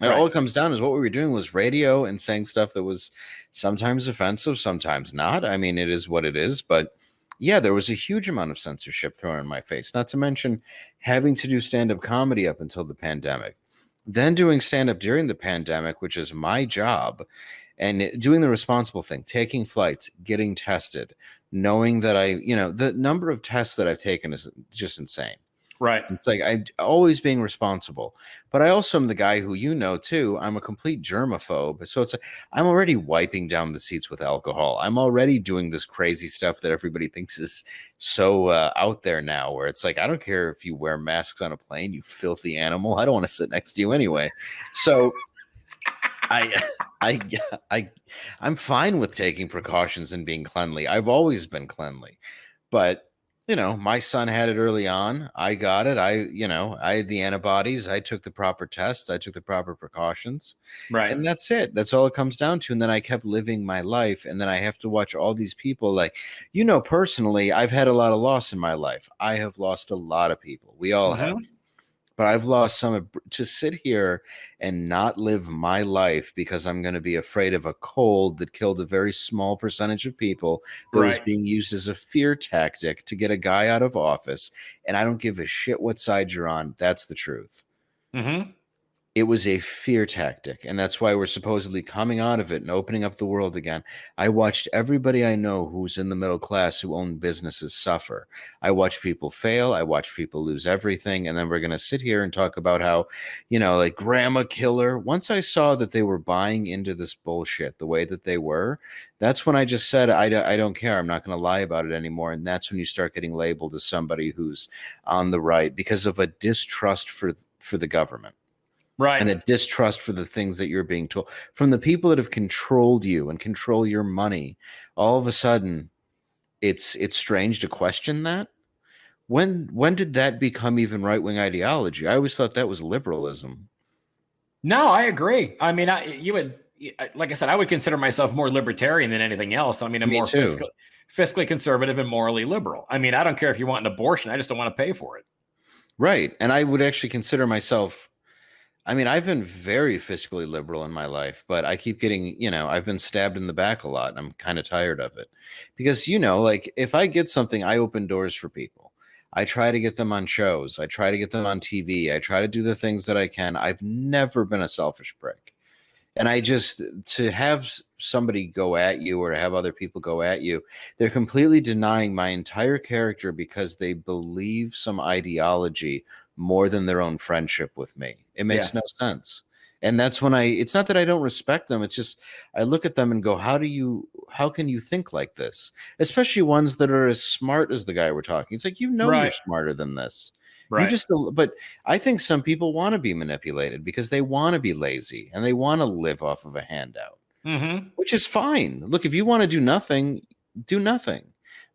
Right. All it comes down is what we were doing was radio and saying stuff that was sometimes offensive, sometimes not. I mean, it is what it is, but yeah, there was a huge amount of censorship thrown in my face, not to mention having to do stand-up comedy up until the pandemic, then doing stand-up during the pandemic, which is my job, and doing the responsible thing, taking flights, getting tested, knowing that the number of tests that I've taken is just insane. Right. It's like I'm always being responsible, but I also am the guy who, too, I'm a complete germaphobe. So it's like I'm already wiping down the seats with alcohol. I'm already doing this crazy stuff that everybody thinks is so out there now, where it's like, I don't care if you wear masks on a plane, you filthy animal. I don't want to sit next to you anyway. So I'm fine with taking precautions and being cleanly. I've always been cleanly, but my son had it early on. I got it. I had the antibodies. I took the proper tests. I took the proper precautions. Right. And that's it. That's all it comes down to. And then I kept living my life. And then I have to watch all these people. Like, personally, I've had a lot of loss in my life. I have lost a lot of people. We all have. But I've lost some. To sit here and not live my life because I'm going to be afraid of a cold that killed a very small percentage of people that was being used as a fear tactic to get a guy out of office. And I don't give a shit what side you're on. That's the truth. Mm-hmm. It was a fear tactic, and that's why we're supposedly coming out of it and opening up the world again. I watched everybody I know who's in the middle class who own businesses suffer. I watch people fail. I watch people lose everything. And then we're going to sit here and talk about how, like grandma killer. Once I saw that they were buying into this bullshit the way that they were, that's when I just said, I don't care. I'm not going to lie about it anymore. And that's when you start getting labeled as somebody who's on the right because of a distrust for the government. Right. And a distrust for the things that you're being told from the people that have controlled you and control your money. All of a sudden, it's strange to question that. When did that become even right-wing ideology? I always thought that was liberalism. No, I agree. I mean, like I said, I would consider myself more libertarian than anything else. I mean, I'm more fiscally conservative and morally liberal. I mean, I don't care if you want an abortion. I just don't want to pay for it. Right. And I would actually consider myself, I mean, I've been very fiscally liberal in my life, but I keep getting, I've been stabbed in the back a lot and I'm kind of tired of it because, like if I get something, I open doors for people. I try to get them on shows. I try to get them on TV. I try to do the things that I can. I've never been a selfish prick. And to have somebody go at you or to have other people go at you, they're completely denying my entire character because they believe some ideology more than their own friendship with me. It makes no sense. And that's when it's not that I don't respect them. It's just, I look at them and go, how can you think like this? Especially ones that are as smart as the guy we're talking. It's like, you're smarter than this. Right. But I think some people want to be manipulated because they want to be lazy and they want to live off of a handout, which is fine. Look, if you want to do nothing, do nothing.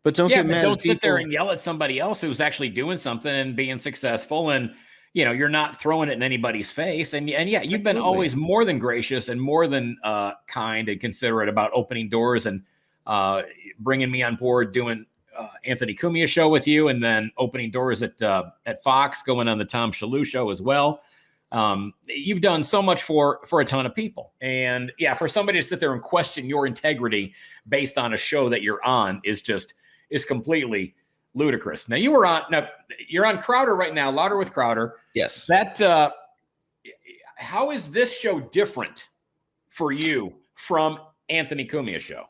But don't get mad. Don't sit there and yell at somebody else who's actually doing something and being successful. And, you're not throwing it in anybody's face. And you've been always more than gracious and more than kind and considerate about opening doors and bringing me on board doing Anthony Cumia show with you, and then opening doors at Fox, going on the Tom Shalhoub show as well. You've done so much for a ton of people, and for somebody to sit there and question your integrity based on a show that you're on is completely ludicrous. Now you're on Crowder right now, Louder with Crowder. Yes. That how is this show different for you from Anthony Cumia's show?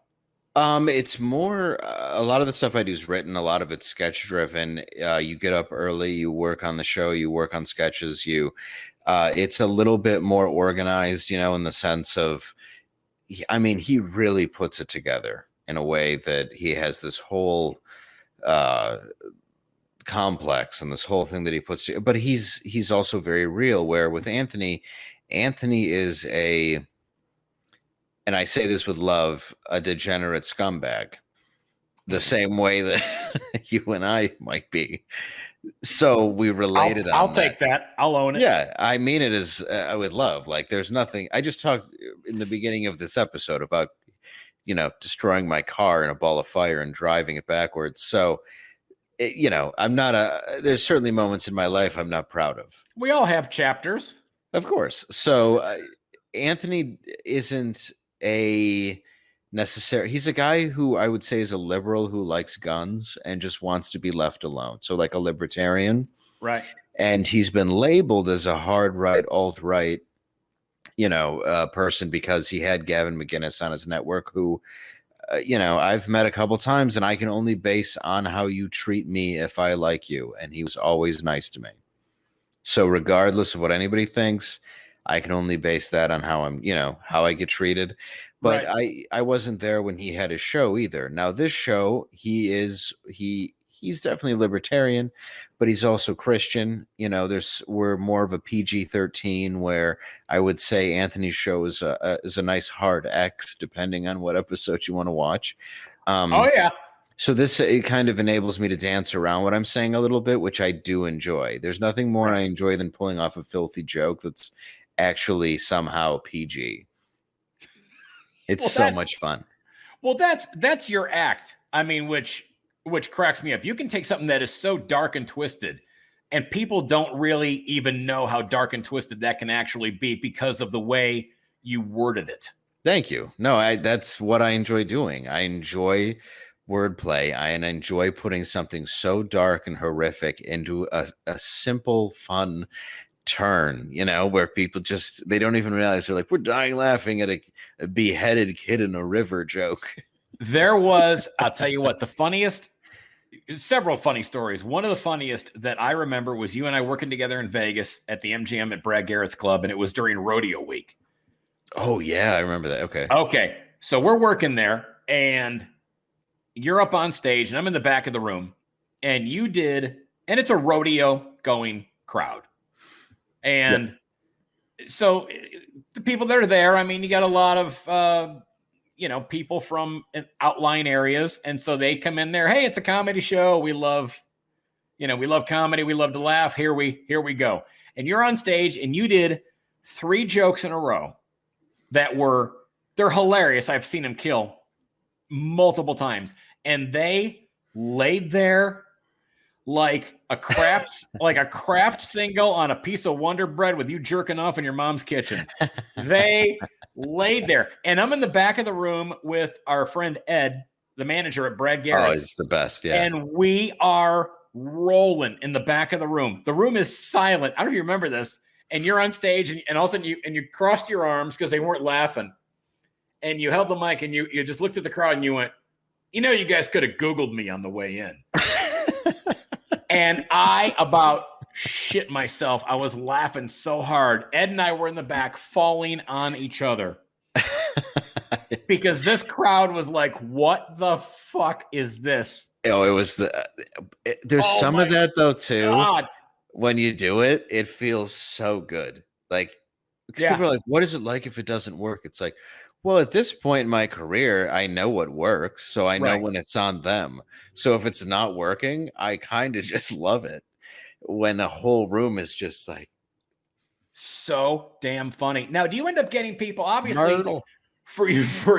It's more, a lot of the stuff I do is written, a lot of it's sketch driven. You get up early, you work on the show, you work on sketches, it's a little bit more organized, in the sense of, I mean, he really puts it together in a way that he has this whole, complex and this whole thing that he puts together, but he's also very real, where with Anthony is and I say this with love, a degenerate scumbag, the same way that you and I might be. So we related. I'll take that. I'll own it. Yeah, I mean it as with love. Like there's nothing. I just talked in the beginning of this episode about, destroying my car in a ball of fire and driving it backwards. So, I'm not there's certainly moments in my life I'm not proud of. We all have chapters. Of course. So Anthony isn't he's a guy who I would say is a liberal who likes guns and just wants to be left alone. So like a libertarian. Right. And he's been labeled as a hard right, alt-right, person because he had Gavin McInnes on his network who, I've met a couple times and I can only base on how you treat me if I like you. And he was always nice to me. So regardless of what anybody thinks, I can only base that on how how I get treated. But right. I wasn't there when he had his show either. Now this show, he's definitely libertarian, but he's also Christian. We're more of a PG-13, where I would say Anthony's show is a nice hard X, depending on what episode you want to watch. Oh yeah. So it kind of enables me to dance around what I'm saying a little bit, which I do enjoy. There's nothing more I enjoy than pulling off a filthy joke that's actually somehow PG. It's so much fun. Well, that's your act. I mean, which cracks me up. You can take something that is so dark and twisted, and people don't really even know how dark and twisted that can actually be because of the way you worded it. Thank you. No, that's what I enjoy doing. I enjoy wordplay. And I enjoy putting something so dark and horrific into a simple, fun, turn, where people just, they don't even realize, they're like, we're dying laughing at a beheaded kid in a river joke. There was, I'll tell you what, several funny stories. One of the funniest that I remember was you and I working together in Vegas at the MGM at Brad Garrett's club, and it was during rodeo week. Oh yeah, I remember that. Okay. So we're working there, and you're up on stage, and I'm in the back of the room, and and it's a rodeo going crowd. And so the people that are there, I mean, you got a lot of, people from outlying areas. And so they come in there. Hey, it's a comedy show. We love comedy. We love to laugh. Here we go. And you're on stage, and you did 3 jokes in a row they're hilarious. I've seen them kill multiple times. And they laid there like a craft single on a piece of Wonder Bread with you jerking off in your mom's kitchen. They laid there. And I'm in the back of the room with our friend Ed, the manager at Brad Garrett's. Oh, he's the best, yeah. And we are rolling in the back of the room. The room is silent. I don't know if you remember this. And you're on stage, and all of a sudden you crossed your arms because they weren't laughing. And you held the mic, and you just looked at the crowd, and you went, you guys could have Googled me on the way in. And I about shit myself. I was laughing so hard. Ed and I were in the back falling on each other because this crowd was like, what the fuck is this? Oh, it was there's some of that though too. God. When you do it, it feels so good. Like, people are like, what is it like if it doesn't work? It's like, well, at this point in my career, I know what works. So I know when it's on them. So if it's not working, I kind of just love it when the whole room is just like, so damn funny. Now, do you end up getting people, obviously, for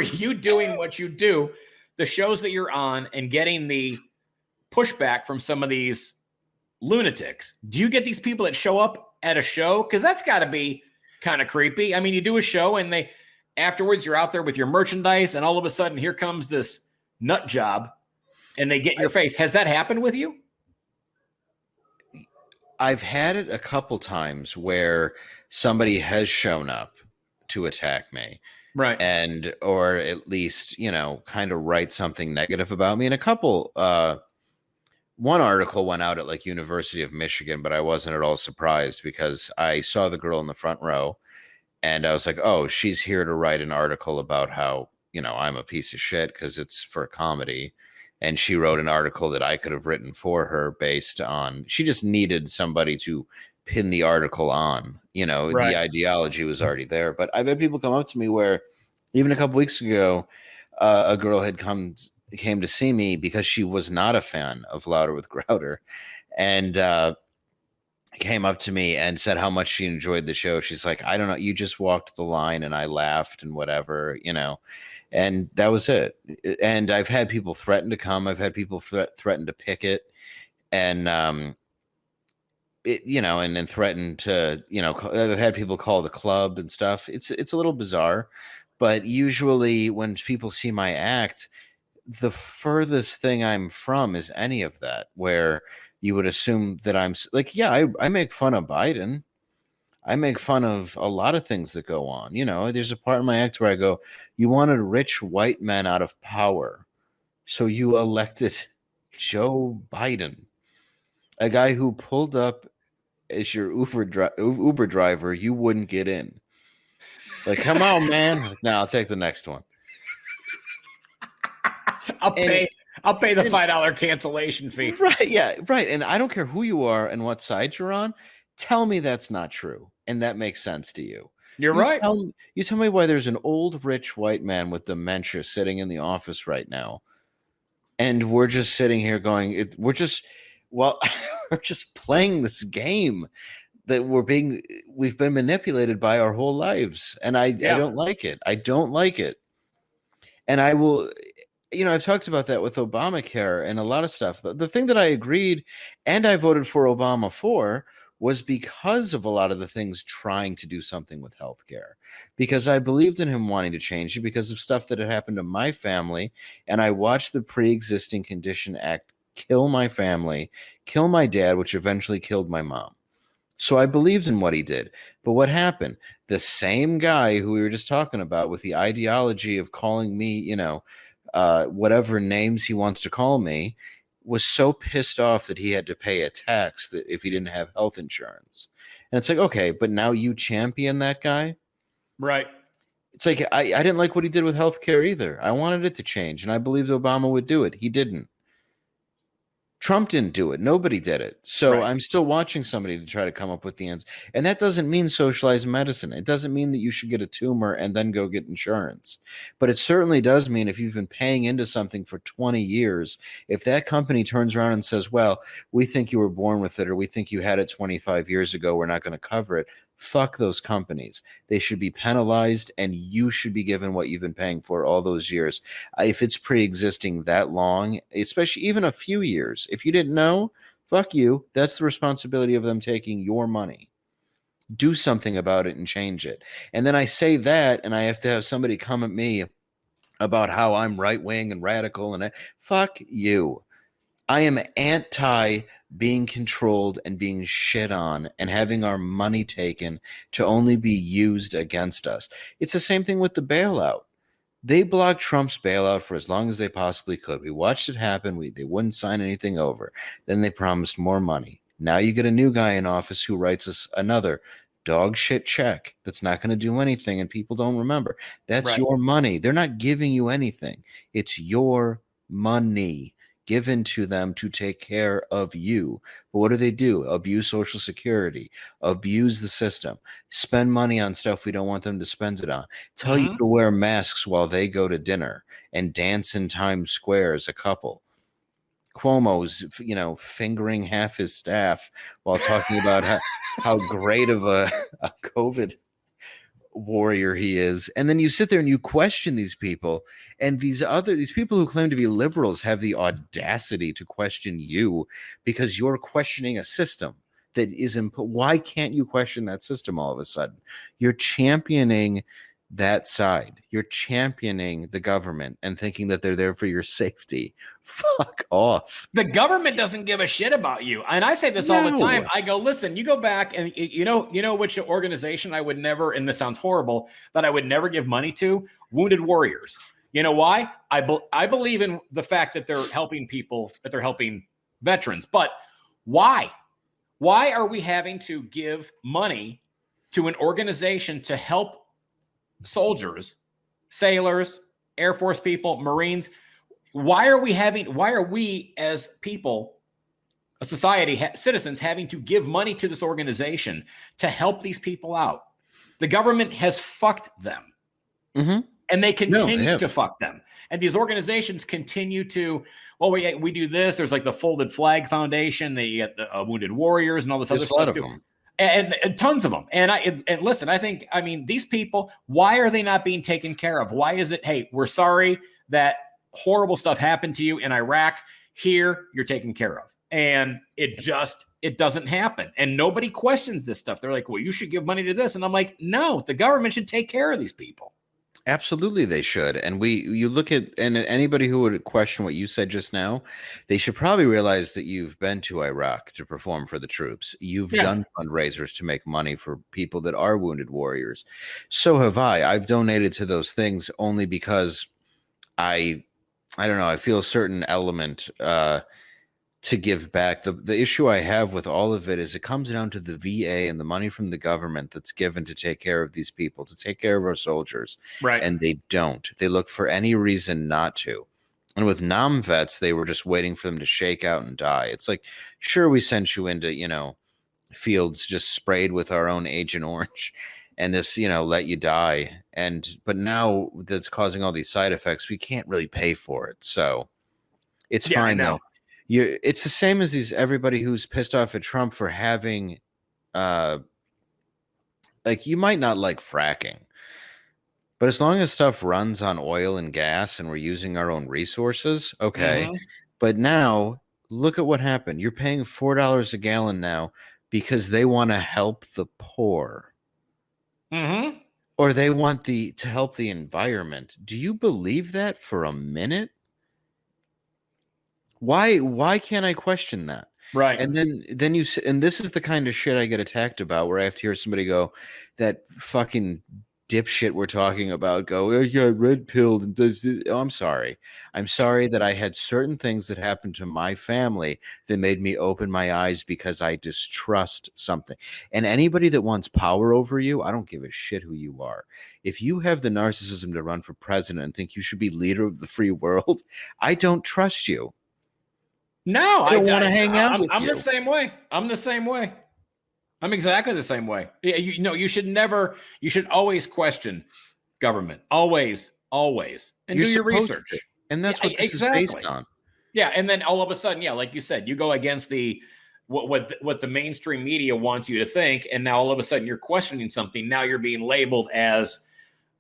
you doing what you do, the shows that you're on and getting the pushback from some of these lunatics? Do you get these people that show up at a show? Because that's got to be kind of creepy. I mean, you do a show, and afterwards you're out there with your merchandise, and all of a sudden here comes this nut job, and they get in your face. Has that happened with you? I've had it a couple times where somebody has shown up to attack me. Right. Or at least, kind of write something negative about me. And a couple, one article went out at like University of Michigan, but I wasn't at all surprised because I saw the girl in the front row, and I was like, oh, she's here to write an article about how, I'm a piece of shit because it's for comedy. And she wrote an article that I could have written for her based on, she just needed somebody to pin the article on, the ideology was already there. But I've had people come up to me where even a couple weeks ago, a girl had came to see me because she was not a fan of Louder with Crowder, and came up to me and said how much she enjoyed the show. She's like, I don't know, you just walked the line and I laughed and whatever, and that was it. And I've had people threaten to come. I've had people threaten to picket, and and then threaten to, I've had people call the club and stuff. It's a little bizarre, but usually when people see my act, the furthest thing I'm from is any of that, where you would assume that I'm like, yeah, I make fun of Biden. I make fun of a lot of things that go on. There's a part in my act where I go, you wanted rich white men out of power, so you elected Joe Biden, a guy who pulled up as your Uber driver. You wouldn't get in. Like, come on, man. No, I'll take the next one. I'll pay the $5 cancellation fee. Right, yeah, right. And I don't care who you are and what side you're on. Tell me that's not true, and that makes sense to you. You're right. You tell me why there's an old, rich white man with dementia sitting in the office right now, and we're just sitting here going, we're just playing this game that we've been manipulated by our whole lives, and I don't like it. I don't like it, and I will. I've talked about that with Obamacare and a lot of stuff. The thing that I agreed and I voted for Obama for was because of a lot of the things trying to do something with healthcare, because I believed in him wanting to change it because of stuff that had happened to my family. And I watched the Pre-Existing Condition Act kill my family, kill my dad, which eventually killed my mom. So I believed in what he did. But what happened? The same guy who we were just talking about with the ideology of calling me, whatever names he wants to call me, was so pissed off that he had to pay a tax that if he didn't have health insurance. And it's like, okay, but now you champion that guy? Right. It's like I didn't like what he did with healthcare either. I wanted it to change, and I believed Obama would do it. He didn't. Trump didn't do it. Nobody did it. So Right. I'm still watching somebody to try to come up with the ends. And that doesn't mean socialized medicine. It doesn't mean that you should get a tumor and then go get insurance. But it certainly does mean if you've been paying into something for 20 years, if that company turns around and says, well, we think you were born with it, or we think you had it 25 years ago, we're not going to cover it. Fuck those companies. They should be penalized, and you should be given what you've been paying for all those years. If it's pre-existing that long, especially even a few years, if you didn't know, fuck you. That's the responsibility of them taking your money. Do something about it and change it. And then I say that, and I have to have somebody come at me about how I'm right-wing and radical, and fuck you. I am anti being controlled and being shit on and having our money taken to only be used against us. It's the same thing with the bailout. They blocked Trump's bailout for as long as they possibly could. We watched it happen. They wouldn't sign anything over. Then they promised more money. Now you get a new guy in office who writes us another dog shit check that's not going to do anything, and people don't remember. That's Right. your money. They're not giving you anything. It's your money given to them to take care of you. But what do? Abuse Social Security, abuse the system, spend money on stuff we don't want them to spend it on, tell you to wear masks while they go to dinner and dance in Times Square as a couple. Cuomo's, fingering half his staff while talking about how great of a COVID warrior he is. And then you sit there and you question these people, and these people who claim to be liberals have the audacity to question you because you're questioning a system that is why can't you question that system all of a sudden? You're championing that side. You're championing the government and thinking that they're there for your safety. Fuck off. The government doesn't give a shit about you. And I say this all the time. I go, listen, you go back and you know which organization I would never, and this sounds horrible, that I would never give money to? Wounded Warriors. You know why? I believe in the fact that they're helping people, that they're helping veterans. But why? Why are we having to give money to an organization to help soldiers, sailors, Air Force people, Marines? Why are we as people, a society, citizens, having to give money to this organization to help these people out? The government has fucked them. Mm-hmm. And they continue to fuck them. And these organizations continue to, well, we do this. There's like the Folded Flag Foundation, the Wounded Warriors, and all this other stuff. Of them. And tons of them. And listen, I mean, these people, why are they not being taken care of? Why is it, hey, we're sorry that horrible stuff happened to you in Iraq. Here, you're taken care of. And it doesn't happen. And nobody questions this stuff. They're like, well, you should give money to this. And I'm like, no, the government should take care of these people. Absolutely, they should. And you look at, and anybody who would question what you said just now, they should probably realize that you've been to Iraq to perform for the troops. You've done fundraisers to make money for people that are wounded warriors. So have I. I've donated to those things only because I don't know, I feel a certain element to give back. The issue I have with all of it is it comes down to the VA and the money from the government that's given to take care of these people, to take care of our soldiers. Right. And they don't. They look for any reason not to. And with non-vets, they were just waiting for them to shake out and die. It's like, sure, we sent you into, fields just sprayed with our own Agent Orange and this, let you die. But now that's causing all these side effects, we can't really pay for it. So it's fine though. It's the same as everybody who's pissed off at Trump for having, you might not like fracking, but as long as stuff runs on oil and gas and we're using our own resources, okay. Mm-hmm. But now look at what happened. You're paying $4 a gallon now because they want to help the poor. Mm-hmm. Or they want to help the environment. Do you believe that for a minute? Why can't I question that? Right. And then and this is the kind of shit I get attacked about, where I have to hear somebody go, that fucking dipshit we're talking about go, oh, yeah, red pilled and does this. Oh, I'm sorry. I'm sorry that I had certain things that happened to my family that made me open my eyes because I distrust something. And anybody that wants power over you, I don't give a shit who you are. If you have the narcissism to run for president and think you should be leader of the free world, I don't trust you. No, I don't want to hang out with I'm you. the same way. I'm the same way. I'm exactly the same way. You should always question government. Always. And You're do your supposed research. to. And that's what this is based on. Yeah, and then all of a sudden, yeah, like you said, you go against what the mainstream media wants you to think, and now all of a sudden you're questioning something. Now you're being labeled as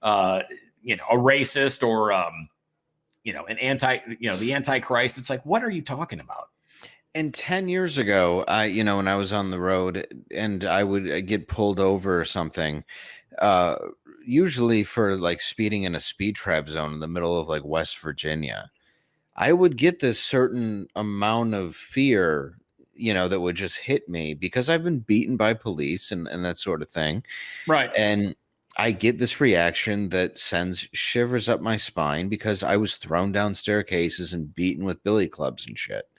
a racist or an the Antichrist. It's like, what are you talking about? And 10 years ago, when I was on the road and I would get pulled over or something, usually for like speeding in a speed trap zone in the middle of like West Virginia, I would get this certain amount of fear, that would just hit me because I've been beaten by police and that sort of thing. Right. And I get this reaction that sends shivers up my spine because I was thrown down staircases and beaten with billy clubs and shit.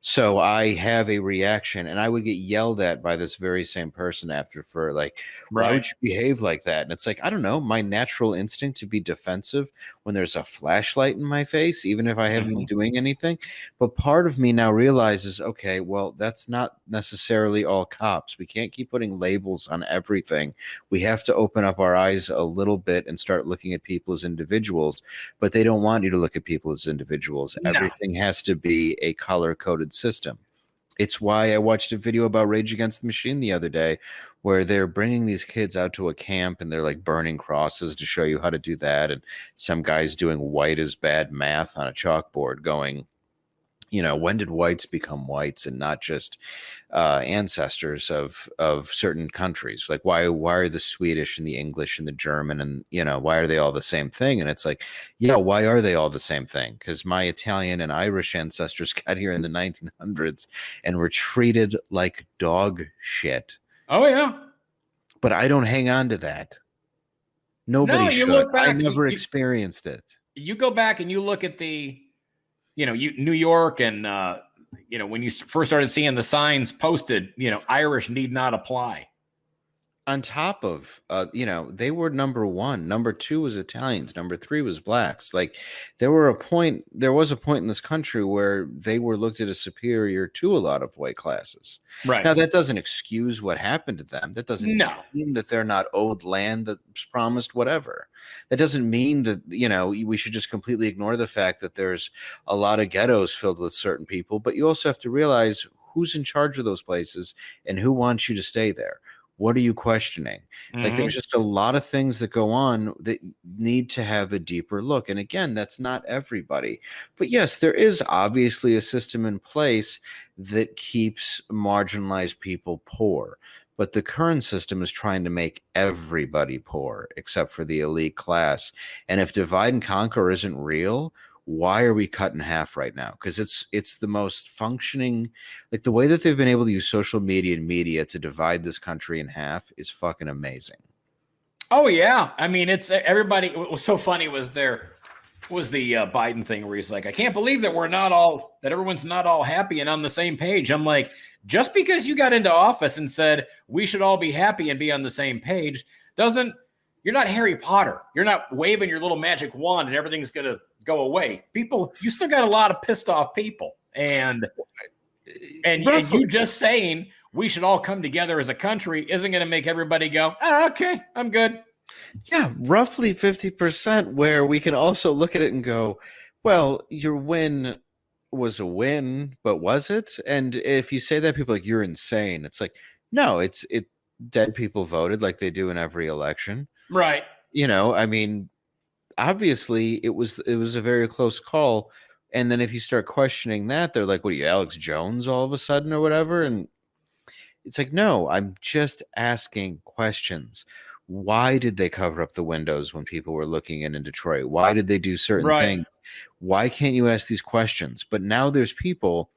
So I have a reaction, and I would get yelled at by this very same person after for like, why would you behave like that? And it's like, I don't know, my natural instinct to be defensive when there's a flashlight in my face, even if I haven't been doing anything. But part of me now realizes, okay, well, that's not necessarily all cops. We can't keep putting labels on everything. We have to open up our eyes a little bit and start looking at people as individuals. But they don't want you to look at people as individuals. No. Everything has to be a color-coded system. It's why I watched a video about Rage Against the Machine the other day, where they're bringing these kids out to a camp and they're like burning crosses to show you how to do that. And some guy's doing white is bad math on a chalkboard going, when did whites become whites and not just ancestors of certain countries? Like, why are the Swedish and the English and the German and, why are they all the same thing? And it's like, yeah, why are they all the same thing? Because my Italian and Irish ancestors got here in the 1900s and were treated like dog shit. Oh, yeah. But I don't hang on to that. Nobody should. Look back, I never experienced it. You go back and you look at the New York and, when you first started seeing the signs posted, Irish need not apply. On top of, they were number one. Number two was Italians. Number three was blacks. Like there was a point in this country where they were looked at as superior to a lot of white classes. Right. Now, that doesn't excuse what happened to them. That doesn't mean that they're not owed land that's promised whatever. That doesn't mean that, we should just completely ignore the fact that there's a lot of ghettos filled with certain people. But you also have to realize who's in charge of those places and who wants you to stay there. What are you questioning? Like there's just a lot of things that go on that need to have a deeper look. And again, that's not everybody. But yes, there is obviously a system in place that keeps marginalized people poor. But the current system is trying to make everybody poor except for the elite class. And if divide and conquer isn't real, why are we cut in half right now? Because it's the most functioning, like the way that they've been able to use social media and media to divide this country in half is fucking amazing. Oh yeah, I mean it's everybody. What was so funny was the Biden thing where he's like, I can't believe that everyone's not all happy and on the same page. I'm like, just because you got into office and said we should all be happy and be on the same page you're not Harry Potter. You're not waving your little magic wand and everything's gonna go away. People, you still got a lot of pissed off people. And you just saying we should all come together as a country isn't going to make everybody go, okay, I'm good. Yeah, roughly 50%, where we can also look at it and go, well, your win was a win, but was it? And if you say that, people are like, you're insane. It's like, no, it dead people voted like they do in every election. Right. I mean, obviously it was a very close call. And then if you start questioning that, they're like, what are you, Alex Jones all of a sudden or whatever? And it's like, no, I'm just asking questions. Why did they cover up the windows when people were looking in Detroit? Why did they do certain things? Why can't you ask these questions? But now there's people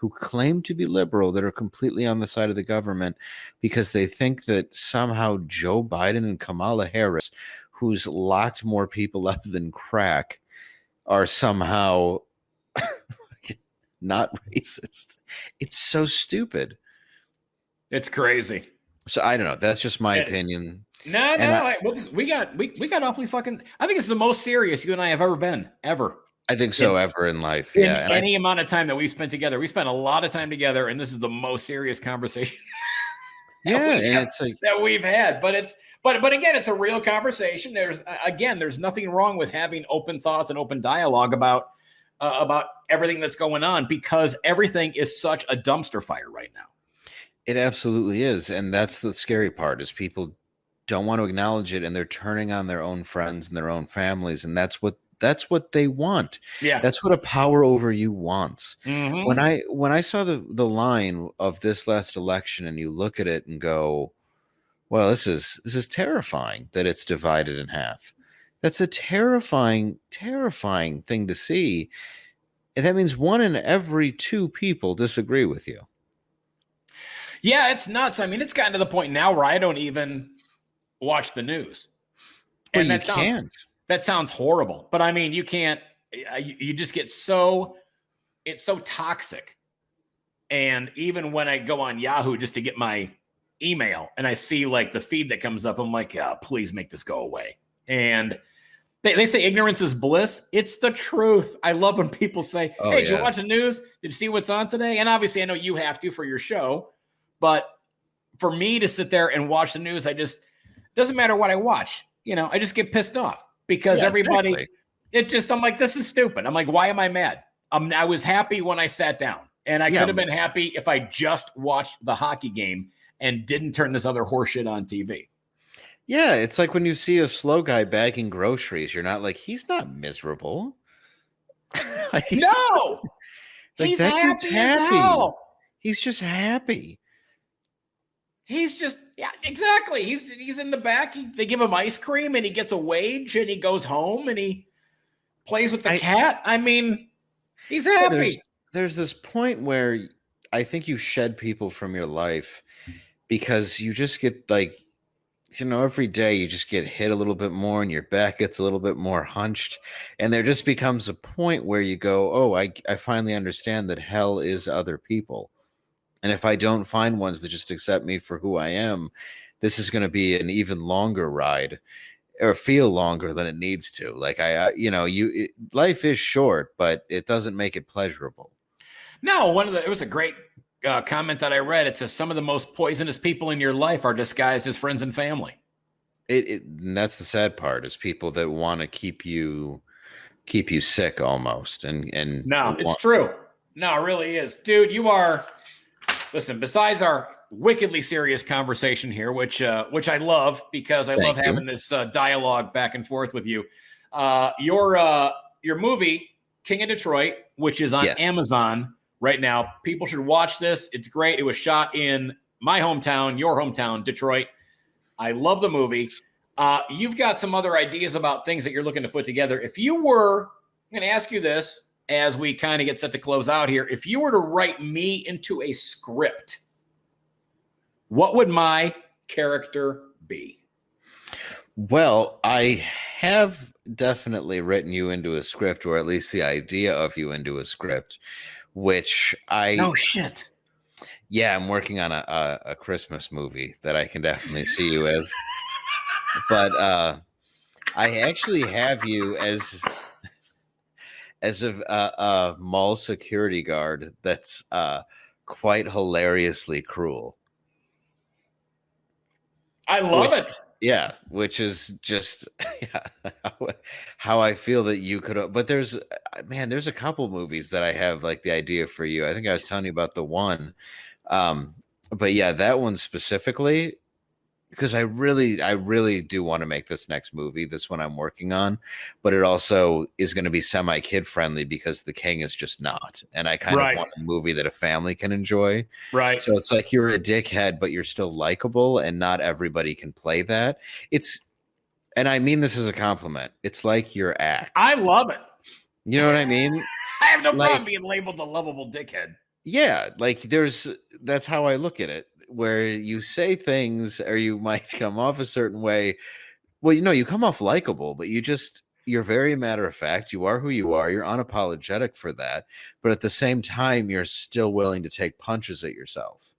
who claim to be liberal that are completely on the side of the government because they think that somehow Joe Biden and Kamala Harris, who's locked more people up than crack, are somehow not racist. It's so stupid. It's crazy. So I don't know. That's just my It is. opinion. No, we got awfully fucking. I think it's the most serious you and I have ever been, ever. I think so, ever in life. In Yeah. any amount of time that we spent together. We spent a lot of time together, and this is the most serious conversation it's like that we've had. But again, it's a real conversation. There's nothing wrong with having open thoughts and open dialogue about everything that's going on, because everything is such a dumpster fire right now. it absolutely is. And that's the scary part, is people don't want to acknowledge it, and they're turning on their own friends and their own families, and that's what they want. Yeah. That's what a power over you wants. Mhm. When I saw the line of this last election, and you look at it and go, well, this is terrifying that it's divided in half. That's a terrifying thing to see. And that means 1 in every 2 people disagree with you. Yeah, it's nuts. I mean, it's gotten to the point now where I don't even watch the news. Well, And that sounds horrible. But I mean, you can't, you just get it's so toxic. And even when I go on Yahoo just to get my email and I see like the feed that comes up, I'm like, please make this go away. And they say ignorance is bliss. It's the truth. I love when people say, hey, did you watch the news? Did you see what's on today? And obviously I know you have to for your show, but for me to sit there and watch the news, doesn't matter what I watch. I just get pissed off because everybody, exactly. It's just, I'm like, this is stupid. I'm like, why am I mad? I was happy when I sat down, and I could have been happy if I just watched the hockey game and didn't turn this other horseshit on TV. Yeah, it's like when you see a slow guy bagging groceries, you're not like, he's not miserable. No, he's happy as hell. He's just happy. He's just, yeah, exactly. He's in the back. They give him ice cream, and he gets a wage, and he goes home, and he plays with the cat. I mean, he's happy. There's this point where I think you shed people from your life because you just get like, every day you just get hit a little bit more and your back gets a little bit more hunched. And there just becomes a point where you go, oh, I finally understand that hell is other people. And if I don't find ones that just accept me for who I am, this is going to be an even longer ride, or feel longer than it needs to. Like life is short, but it doesn't make it pleasurable. No, it was a great comment that I read. It says some of the most poisonous people in your life are disguised as friends and family. And that's the sad part, is people that want to keep you sick almost. And no, it's true. No, it really is, dude. Listen, besides our wickedly serious conversation here, which I love, because I love having this dialogue back and forth with you. Your movie King of Detroit, which is on Amazon right now. People should watch this. It's great. It was shot in my hometown, your hometown, Detroit. I love the movie. You've got some other ideas about things that you're looking to put together. I'm going to ask you this as we kind of get set to close out here. If you were to write me into a script, what would my character be? Well, I have definitely written you into a script, or at least the idea of you into a script, which No shit. Yeah, I'm working on a Christmas movie that I can definitely see you as. But I actually have you as a mall security guard that's quite hilariously cruel. I love it. Yeah, which is just how I feel that you could. But there's a couple movies that I have like the idea for you. I think I was telling you about the one. But yeah, that one specifically, because I really do want to make this next movie, this one I'm working on, but it also is going to be semi-kid friendly because The King is just not. And I kind of want a movie that a family can enjoy. Right. So it's like you're a dickhead, but you're still likable, and not everybody can play that. And I mean this as a compliment. It's like your act. I love it. You know what I mean? I have no problem being labeled the lovable dickhead. Yeah, like that's how I look at it. Where you say things or you might come off a certain way. Well, you come off likable, but you're very matter of fact. You are who you are. You're unapologetic for that. But at the same time, you're still willing to take punches at yourself.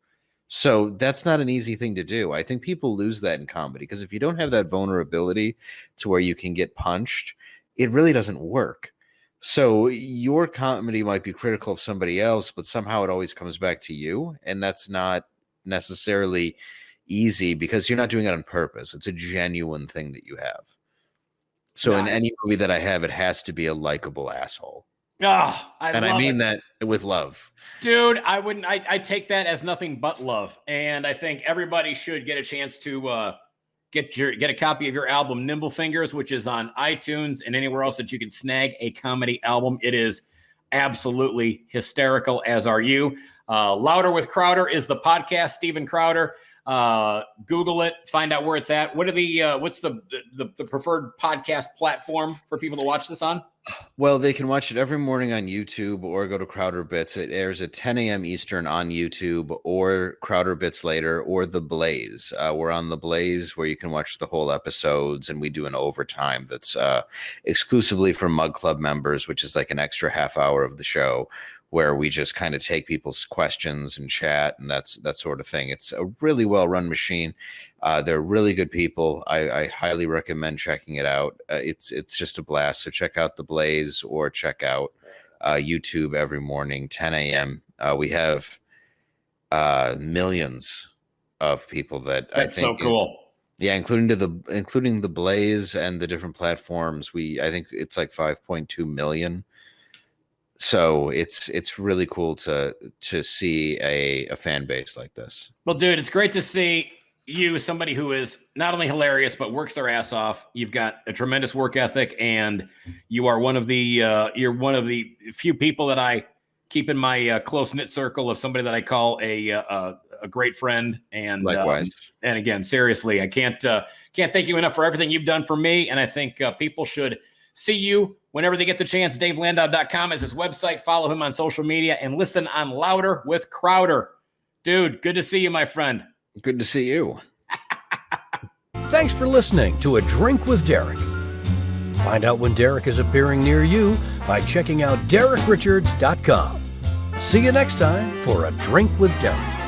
So that's not an easy thing to do. I think people lose that in comedy because if you don't have that vulnerability to where you can get punched, it really doesn't work. So your comedy might be critical of somebody else, but somehow it always comes back to you. And that's not necessarily easy because you're not doing it on purpose. It's a genuine thing that you have. So in any movie that I have, it has to be a likable asshole. Oh, I mean that with love. Dude, I take that as nothing but love. And I think everybody should get a chance to get a copy of your album, Nimble Fingers, which is on iTunes and anywhere else that you can snag a comedy album. It is absolutely hysterical, as are you. Louder with Crowder is the podcast, Steven Crowder. Google it, find out where it's at. What's the preferred podcast platform for people to watch this on? Well, they can watch it every morning on YouTube or go to Crowder Bits. It airs at 10 a.m. Eastern on YouTube or Crowder Bits later or The Blaze. We're on The Blaze where you can watch the whole episodes, and we do an overtime that's exclusively for Mug Club members, which is like an extra half hour of the show where we just kind of take people's questions and chat and that sort of thing. It's a really well-run machine. They're really good people. I highly recommend checking it out. It's just a blast. So check out The Blaze or check out YouTube every morning, 10 a.m. We have millions of people that's I think so cool. Yeah, including the Blaze and the different platforms. I think it's like 5.2 million. So it's really cool to see a fan base like this. Well, dude, it's great to see you, somebody who is not only hilarious but works their ass off. You've got a tremendous work ethic, and you are one of the few people that I keep in my close knit circle of somebody that I call a great friend. And likewise. And again, seriously, I can't thank you enough for everything you've done for me. And I think people should see you whenever they get the chance. DaveLandau.com is his website. Follow him on social media and listen on Louder with Crowder. Dude, good to see you, my friend. Good to see you. Thanks for listening to A Drink with Derek. Find out when Derek is appearing near you by checking out DerekRichards.com. See you next time for A Drink with Derek.